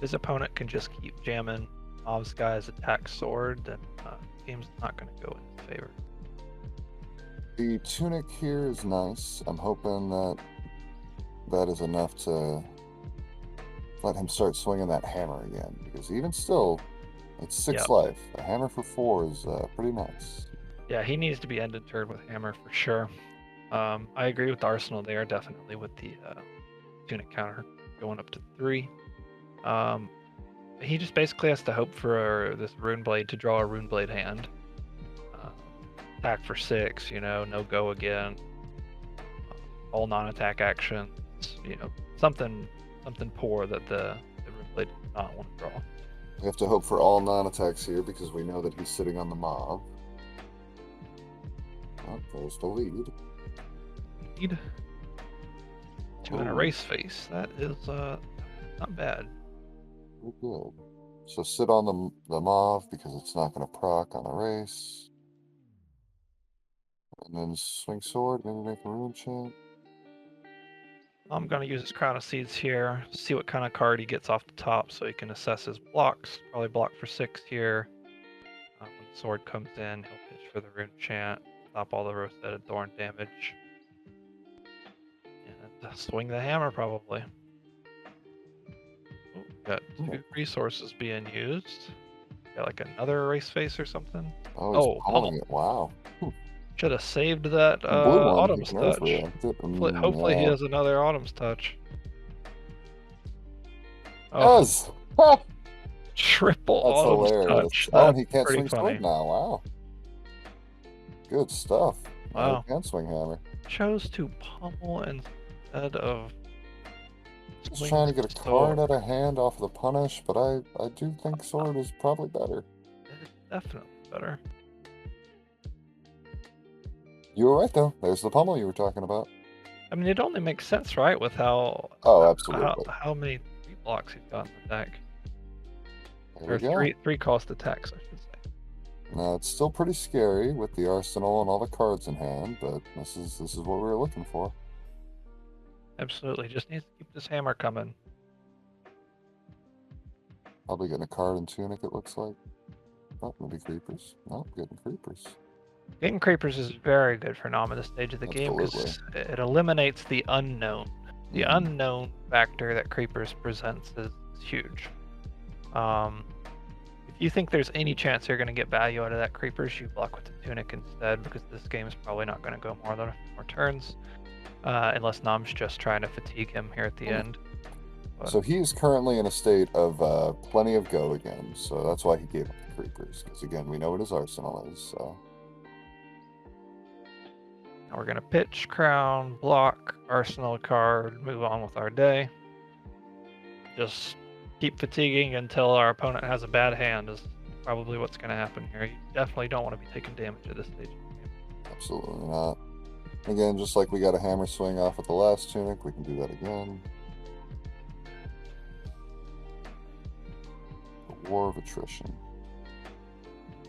His opponent can just keep jamming Mob's guy's attack sword, then the game's not going to go in his favor.
The tunic here is nice. I'm hoping that is enough to let him start swinging that hammer again. Because even still, it's 6 life. A hammer for 4 is pretty nice.
Yeah, he needs to be ended turn with hammer for sure. I agree with the arsenal there, definitely with the tunic counter going up to 3. He just basically has to hope for this rune blade to draw a rune blade hand. Attack for 6, no go again. All non-attack actions, something poor that the rune blade does not want to draw.
We have to hope for all non-attacks here because we know that he's sitting on the mob. Oh, there's the lead.
2 and a race face. That is not bad.
Good. So sit on the mob because it's not going to proc on the race. And then swing sword, maybe make a rune chant.
I'm going to use his Crown of Seeds here, see what kind of card he gets off the top so he can assess his blocks. Probably block for 6 here. When the sword comes in, he'll pitch for the rune chant, stop all the Rose-Headed Thorn damage. And swing the hammer, probably. Ooh, got 2 resources being used. Got like another erase face or something.
Oh, pummeling it. Wow.
Should have saved that Autumn's Touch. Hopefully he has another Autumn's Touch. Oh,
yes!
triple
That's
Autumn's
hilarious.
Touch.
Oh, and he can't
pretty
swing
funny.
sword now. Wow. Good stuff.
Wow.
He can swing hammer.
Chose to pummel instead of
Just trying to get a card out of hand off the punish, but I do think sword is probably better.
It's definitely better.
You were right though. There's the pummel you were talking about.
I mean, it only makes sense, right, with how how many 3 blocks he's got in the deck.
There we go.
3 cost attacks, I should say.
Now it's still pretty scary with the arsenal and all the cards in hand, but this is what we were looking for.
Absolutely, just needs to keep this hammer coming.
Probably getting a card and tunic. It looks like. Oh, maybe creepers. No, getting creepers.
Getting Creepers is very good for Nom at this stage of the game
Absolutely.
because it eliminates the unknown. The
Mhm.
unknown factor that Creepers presents is huge. If you think there's any chance you're going to get value out of that Creepers, you block with the Tunic instead, because this game is probably not going to go more than a few more turns, unless Nom's just trying to fatigue him here at the end. But
So he's currently in a state of plenty of go again, so that's why he gave up the Creepers, because again, we know what his arsenal is, so...
now we're going to pitch, crown, block, arsenal card, move on with our day. Just keep fatiguing until our opponent has a bad hand is probably what's going to happen here. You definitely don't want to be taking damage at this stage of the game.
Absolutely not. Again, just like we got a hammer swing off at the last Tunic, we can do that again. The War of Attrition.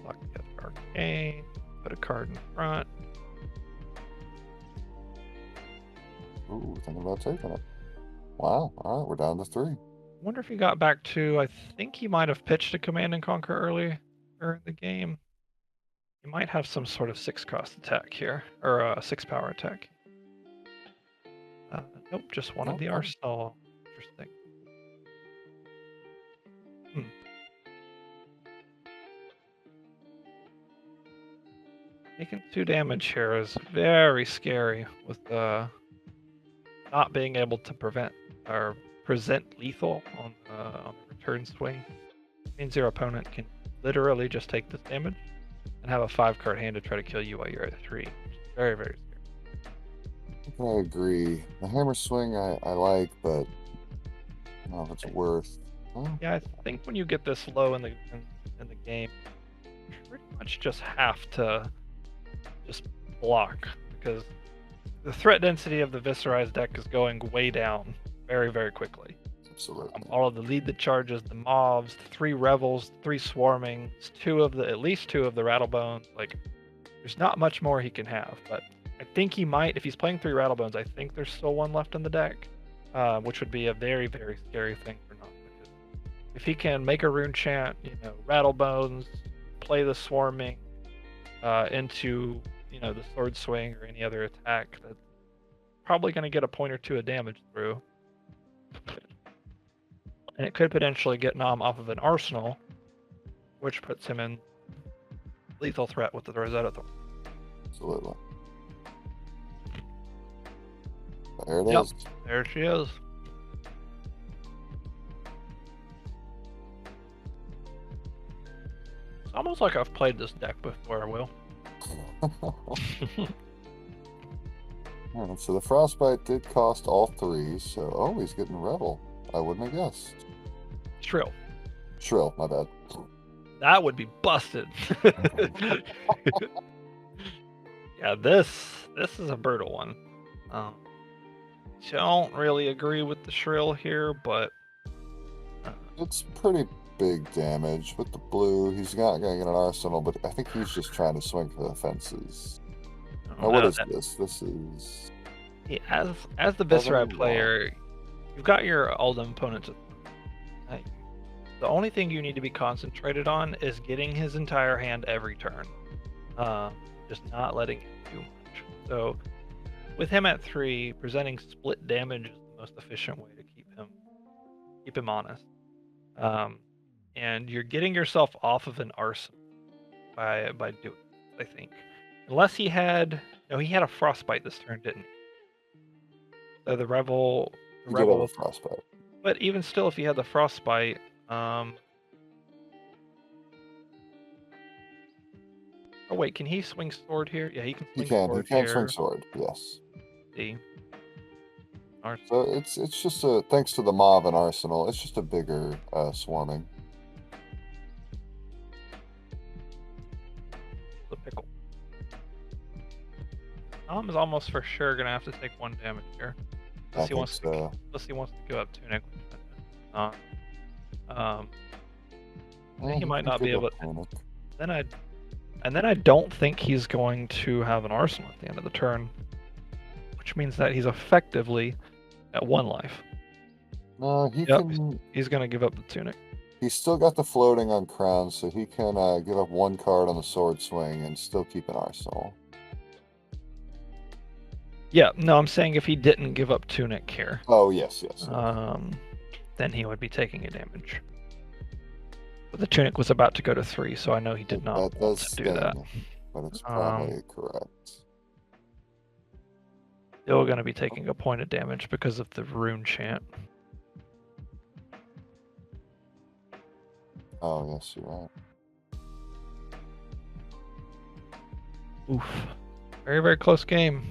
Block the other arcane, put a card in front.
Ooh, thinking about taking it. Wow, alright, we're down to 3.
I wonder if he got back to, I think he might have pitched a Command and Conquer earlier in the game. He might have some sort of 6-cost attack here, or a 6-power attack. Nope, just one of the arsenal. Interesting. Taking 2 damage here is very scary with not being able to prevent or present lethal on the return swing. It means your opponent can literally just take this damage and have a 5-card hand to try to kill you while you're at 3. Which is very, very scary.
I agree. The hammer swing I like, but I don't know if it's worth.
Yeah, I think when you get this low in the game, you pretty much just have to just block, because the threat density of the Viserai's deck is going way down very, very quickly.
Absolutely.
All of the lead that charges, the mobs, the 3 revels, 3 swarming, at least 2 of the rattlebones. Like, there's not much more he can have, but I think he might, if he's playing 3 rattlebones, I think there's still 1 left in the deck, which would be a very, very scary thing for Nom. Because if he can make a rune chant, rattlebones, play the swarming into the sword swing or any other attack, that's probably going to get a point or 2 of damage through. And it could potentially get Nom off of an arsenal, which puts him in lethal threat with the Rosetta Thorn.
Absolutely. There it is.
There she is. It's almost like I've played this deck before, Will.
Alright, so the Frostbite did cost all 3, so he's getting Rebel. I wouldn't have guessed.
Shrill.
Shrill, my bad.
That would be busted. Yeah, this is a brutal one. Don't really agree with the Shrill here, but
It's pretty big damage with the blue. He's not going to get an arsenal, but I think he's just trying to swing for the fences. Now, what is this? This is...
Yeah, as the Viserai player, you've got your Oldhim opponent. The only thing you need to be concentrated on is getting his entire hand every turn. Just not letting him do much. So, with him at 3, presenting split damage is the most efficient way to keep him honest. And you're getting yourself off of an arsenal by doing it, I think. Unless he had a Frostbite this turn, didn't he? So the Rebel
He did have a Frostbite.
But even still, if he had the Frostbite, oh wait, can he swing sword here? Yeah, he can swing sword here.
He can swing sword, yes.
See.
So it's just thanks to the mob and arsenal, it's just a bigger swarming.
The pickle. Nom is almost for sure gonna have to take 1 damage here. Unless he wants to give up Tunic. He might not be able to. Then I don't think he's going to have an arsenal at the end of the turn, which means that he's effectively at 1 life.
No,
he's going to give up the Tunic.
He's still got the floating on Crown, so he can give up 1 card on the Sword Swing and still keep an arsenal.
Yeah, no, I'm saying if he didn't give up Tunic here.
Oh, yes.
Then he would be taking a damage. But the Tunic was about to go to 3, so I know he did not want to do that.
But it's probably correct.
Still going to be taking a point of damage because of the rune chant.
Oh, yes, you're right.
Oof. Very, very close game.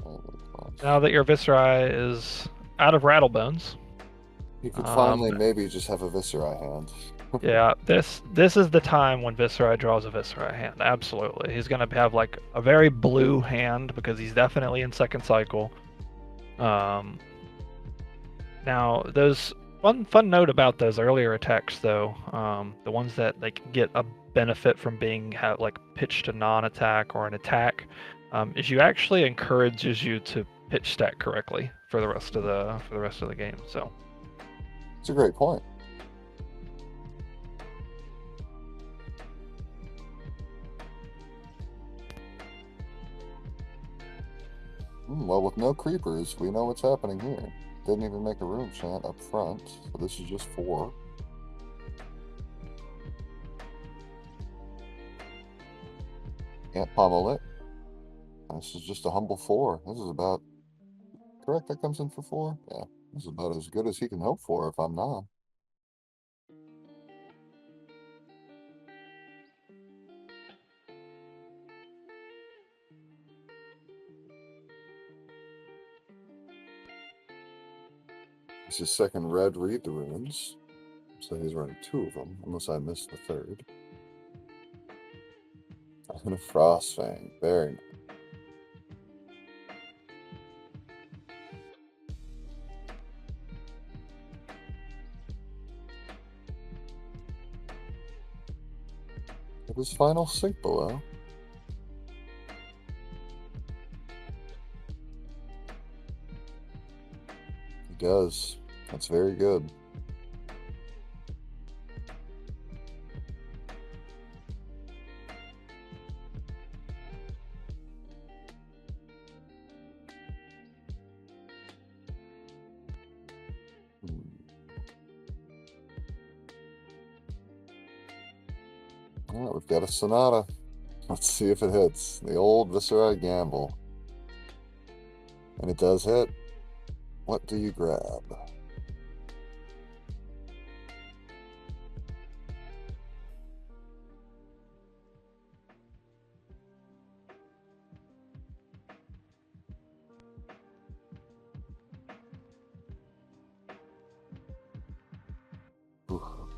Very, very close.
Now that your Viserai is out of Rattlebones.
You could finally maybe just have a Viserai hand.
Yeah, this is the time when Viserai draws a Viserai hand. Absolutely. He's going to have like a very blue hand because he's definitely in second cycle. Now, those fun note about those earlier attacks though, the ones that like get a benefit from being like pitched to non-attack or an attack, is you actually encourages you to pitch stack correctly for the rest of the game. So
it's a great point. Well, with no creepers, we know what's happening here. Didn't even make a rune chant up front, so this is just 4. Can't pummel it. This is just a humble 4. This is about... Correct, that comes in for 4? Yeah, this is about as good as he can hope for if I'm not. It's his second red read the runes, so he's running 2 of them, unless I missed the 3rd. And a Frostfang, very nice. It was final sink below. He does. That's very good. Alright, we've got a Sonata. Let's see if it hits. The old Viserai gamble. And it does hit. What do you grab?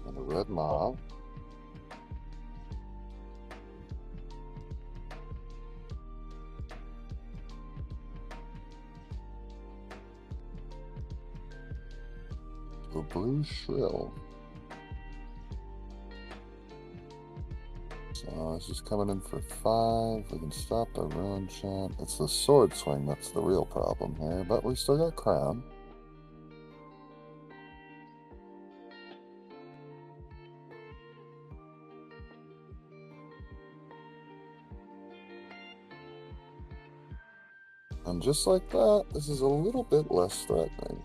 And a red mob. A blue shrill. So this is coming in for 5. We can stop the rune chant. It's the sword swing that's the real problem here, but we still got crown. And just like that, this is a little bit less threatening.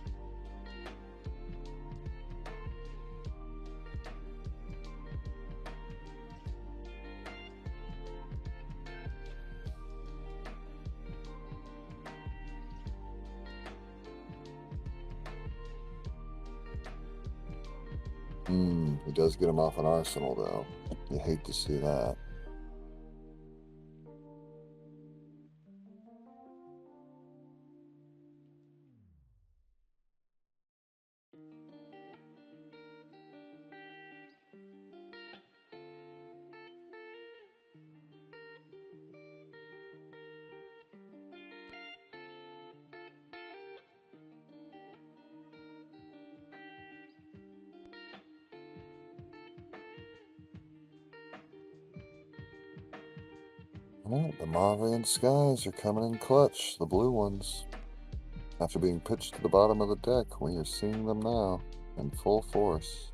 He does get him off an arsenal, though. You hate to see that. Alright, the Mavian skies are coming in clutch, the blue ones. After being pitched to the bottom of the deck, we are seeing them now in full force.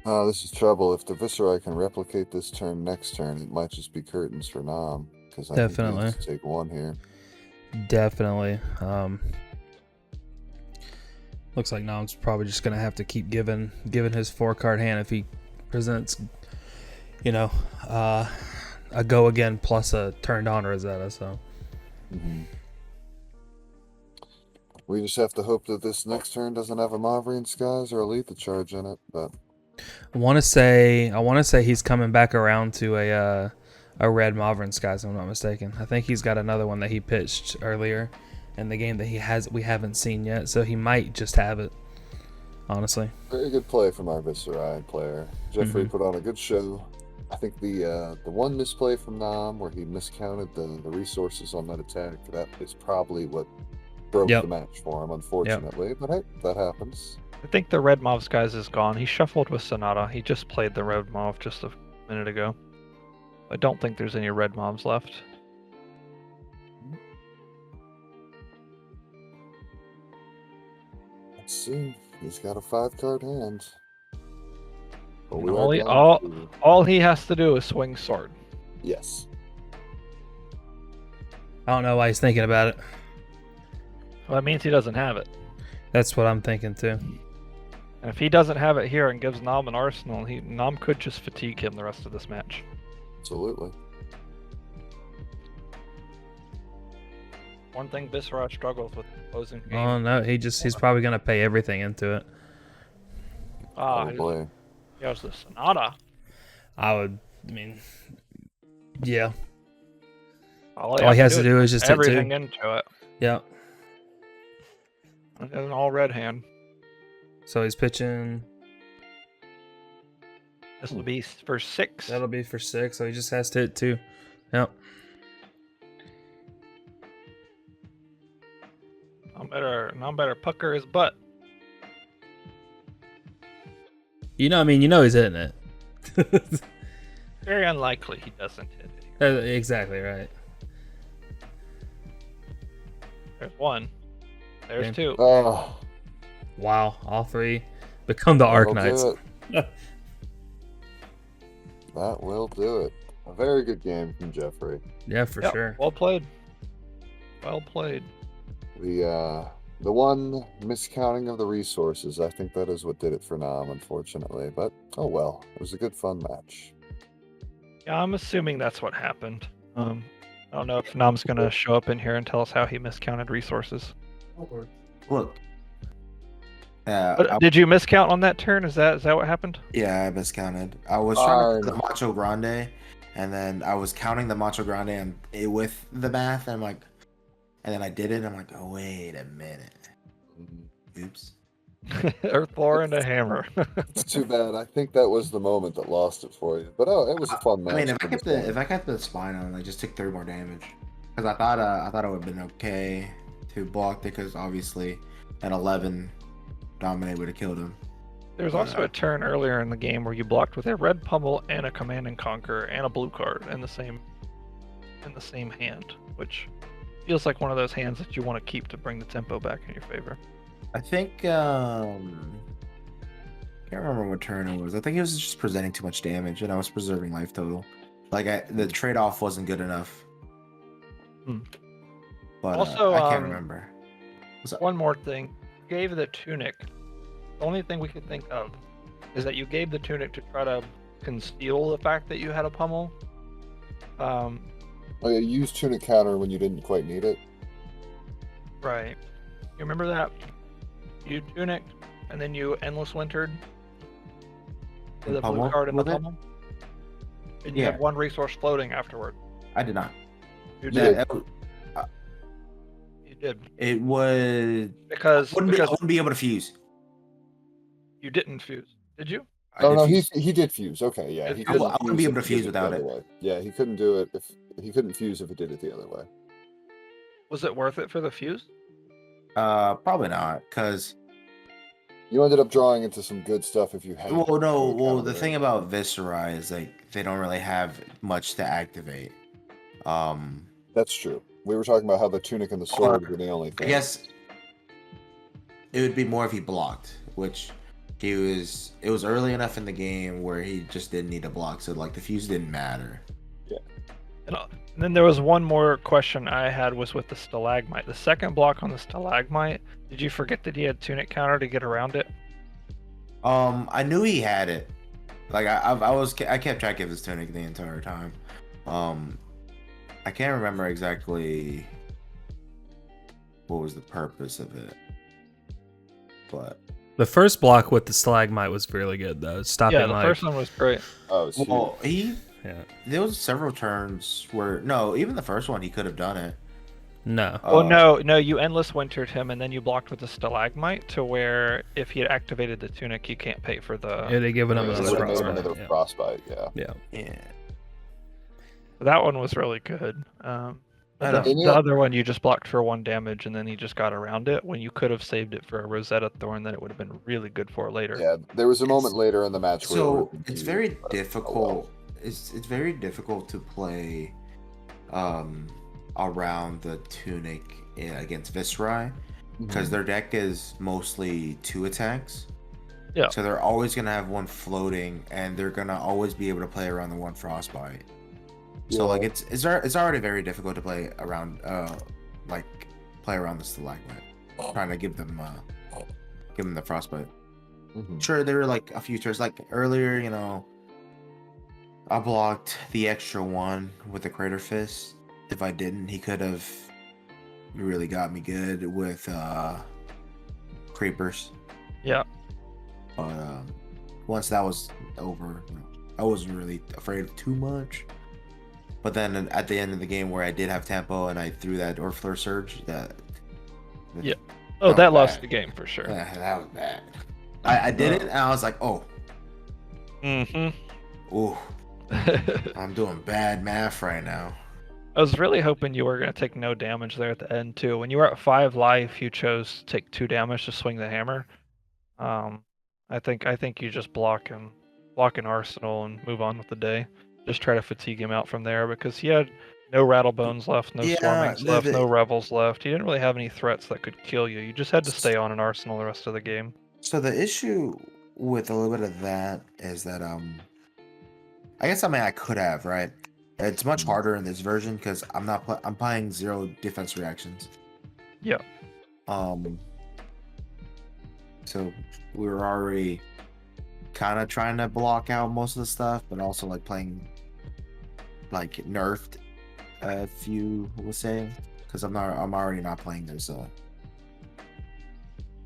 This is trouble. If the Viserai can replicate this turn next turn, it might just be curtains for Nam. Because I think he
Definitely.
has to take one here.
Definitely. Looks like Nam's probably just gonna have to keep giving his 4-card hand if he presents, you know, a go again plus a turned on Rosetta. So
we just have to hope that this next turn doesn't have a Mauvrian Skies or a Letha Charge in it. But
I want to say he's coming back around to a red Mauvrian Skies, if I'm not mistaken. I think he's got another one that he pitched earlier in the game that we haven't seen yet, so he might just have it, honestly.
very good play from our Viserai player. Geoffrey put on a good show. I think the one misplay from Nam where he miscounted the resources on that attack, that is probably what broke the match for him, unfortunately. But hey, that happens.
I think the red Mauve Skies is gone. He shuffled with Sonata. He just played the red Mauve just a minute ago. I don't think there's any red Mauves left.
Let's see. He's got a 5-card hand. But we
all he has to do is swing sword.
Yes.
I don't know why he's thinking about it.
Well, that means he doesn't have it.
That's what I'm thinking too.
And if he doesn't have it here and gives Nam an arsenal, Nam could just fatigue him the rest of this match.
Absolutely.
One thing Viserai struggles with closing game.
Oh no, he's probably gonna pay everything into it.
Probably.
He has the Sonata.
I mean, yeah.
All
he has to do is just hit
everything
2.
into it.
Yeah.
And an all red hand.
So he's pitching.
This will be for 6.
That'll be for 6. So he just has to hit 2. Yep.
Nam better pucker his butt.
You know he's hitting it.
Very unlikely he doesn't hit it.
Exactly right.
There's 1. There's
Okay.
2.
Oh,
Wow, all 3 become the Arc Knights.
that will do it. A very good game from Geoffrey.
Yeah, for sure.
Well played. Well played.
The one miscounting of the resources, I think that is what did it for Nam, unfortunately. But oh well, it was a good fun match.
Yeah, I'm assuming that's what happened. I don't know if Nam's gonna show up in here and tell us how he miscounted resources.
Look.
Did you miscount on that turn? Is that what happened?
Yeah, I miscounted. I was trying to put the Macho Grande, and then I was counting the Macho Grande with the math, and I'm like, and then I did it, and I'm like, oh, wait a minute. Oops.
Earthbore and a hammer.
It's too bad. I think that was the moment that lost it for you. But it was a fun match.
I mean, if I kept the spine on, I just took 3 more damage. Because I thought it would have been okay to block it, because obviously an 11 dominate would have killed him.
There was also a turn earlier in the game where you blocked with a red pummel and a command and conquer and a blue card in the same hand, which feels like one of those hands that you want to keep to bring the tempo back in your favor.
I think can't remember what turn it was. I think it was just presenting too much damage, and I was preserving life total. Like the trade-off wasn't good enough. But
also,
I can't remember.
One more thing. You gave the tunic. The only thing we could think of is that you gave the tunic to try to conceal the fact that you had a pummel.
Oh yeah, you used tunic counter when you didn't quite need it.
Right. You remember that? You tunicked, and then you endless wintered with a blue card in the pummel. And you had 1 resource floating afterward.
I did not.
You did. You did.
It was
because
I wouldn't be able to fuse.
You didn't fuse, did you?
No, he did fuse. Okay, yeah.
I wouldn't be able to fuse without it.
Yeah, he couldn't do it if he couldn't fuse if he did it the other way.
Was it worth it for the fuse?
Probably not, because
you ended up drawing into some good stuff if you had.
Well, no. Well, the thing about Viserai is like they don't really have much to activate.
That's true. We were talking about how the tunic and the sword were the only thing.
I guess it would be more if he blocked, which It was early enough in the game where he just didn't need a block, so like the fuse didn't matter.
And then there was one more question I had was with the stalagmite. The second block on the stalagmite, did you forget that he had tunic counter to get around it?
I knew he had it. Like I kept track of his tunic the entire time. I can't remember exactly what was the purpose of it, but
The first block with the stalagmite was really good though. Stopping
Yeah, the first one was great.
Oh, sweet.
well,
Yeah.
there was several turns where no, even the first one he could have done it.
No.
Well, no, you endless wintered him, and then you blocked with the stalagmite to where if he had activated the tunic, you can't pay for the.
Yeah, they given him
It
another
would have made him
frostbite.
another
Yeah.
frostbite, yeah.
Yeah.
Yeah.
That one was really good.
I know.
And
The other one you just blocked for 1 damage, and then he just got around it. When you could have saved it for a Rosetta Thorn, that it would have been really good for later.
Yeah, there was a moment later in the match where it
So
would've been
it's
huge,
very
but,
difficult. It's very difficult to play around the tunic against Viserai because their deck is mostly 2 attacks.
Yeah.
So they're always gonna have one floating, and they're gonna always be able to play around the 1 frostbite. So like it's already very difficult to play around play around the stalagmite, trying to give them the frostbite. Sure, there were like a few turns like earlier, you know, I blocked the extra 1 with the Crater Fist. If I didn't, he could have really got me good with creepers.
Yeah.
But once that was over, you know, I wasn't really afraid of too much. But then at the end of the game where I did have tempo and I threw that Orfleur Surge,
Yeah. Oh, that lost the game for sure.
that was bad. I did it and I was like, oh,
Mm-hmm.
ooh, I'm doing bad math right now.
I was really hoping you were going to take no damage there at the end too. When you were at 5 life, you chose to take 2 damage to swing the hammer. I think you just block an arsenal and move on with the day. Just try to fatigue him out from there because he had no Rattlebones left, no Swarmings left, no Revels left. He didn't really have any threats that could kill you. You just had to stay on an arsenal the rest of the game.
So the issue with a little bit of that is that I guess something I could have, right? It's much harder in this version because I'm playing 0 defense reactions.
Yeah.
So we were already kind of trying to block out most of the stuff, but also like playing like nerfed, if you would say, because I'm already not playing those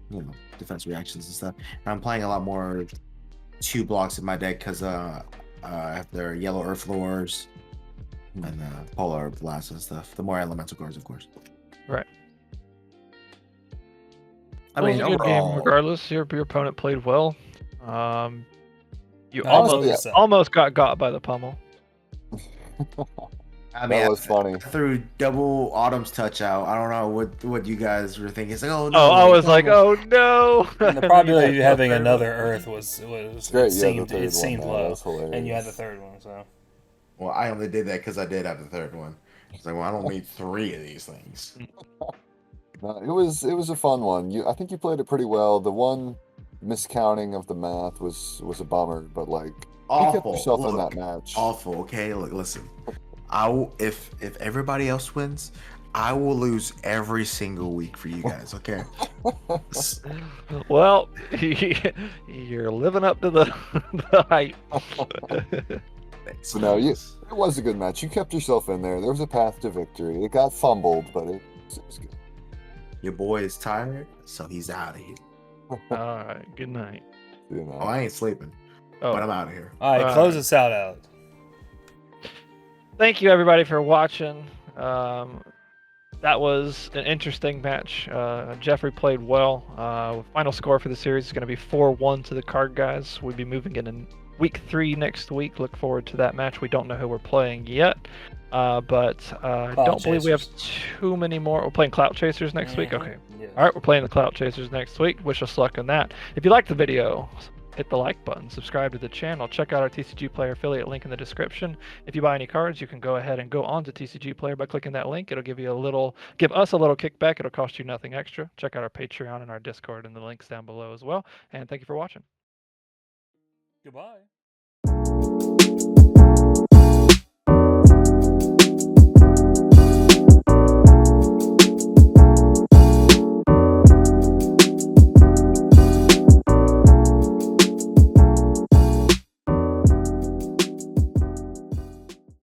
you know, defense reactions and stuff. And I'm playing a lot more 2 blocks in my deck because I have their yellow Earth Lords and Polar Blast and stuff. The more elemental cards, of course.
Right.
I mean,
it was a good game
overall,
regardless. Your opponent played well. You
Honestly,
almost got by the pummel.
I mean,
That was funny.
I threw double Autumn's touch out. I don't know what you guys were thinking. It's like, oh no.
Oh, I was like, oh no.
And the probability of you having another Earth was
Great,
it seemed
that
low,
was hilarious.
and you had the 3rd one. So
Well, I only did that because I did have the 3rd one. It's like, well, I don't need 3 of these things.
No, it was a fun one. I think you played it pretty well. The one miscounting of the math was a bummer, but like you kept yourself in that match.
Awful. Okay, look, listen. I will, if everybody else wins, I will lose every single week for you guys. Okay.
Well, you're living up to the hype.
So no, it was a good match. You kept yourself in there. There was a path to victory. It got fumbled, but it was good.
Your boy is tired, so he's out of here.
All right. Good night.
You know.
Oh, I ain't sleeping, but I'm out of here.
all right, close us out, Alex.
Thank you everybody for watching. That was an interesting match. Geoffrey played well. Final score for the series is going to be 4-1 to the Card Guyz. We'll be moving in week 3 next week. Look forward to that match. We don't know who we're playing yet, but I don't believe we have too many more. We're playing Clout Chasers next week. Okay.
Yeah.
All right, we're playing the Clout Chasers next week. Wish us luck on that. If you liked the video, hit the like button, subscribe to the channel, check out our TCG Player affiliate link in the description. If you buy any cards, you can go ahead and go on to TCG Player by clicking that link. It'll give us a little kickback. It'll cost you nothing extra. Check out our Patreon and our Discord in the links down below as well. And thank you for watching.
Goodbye.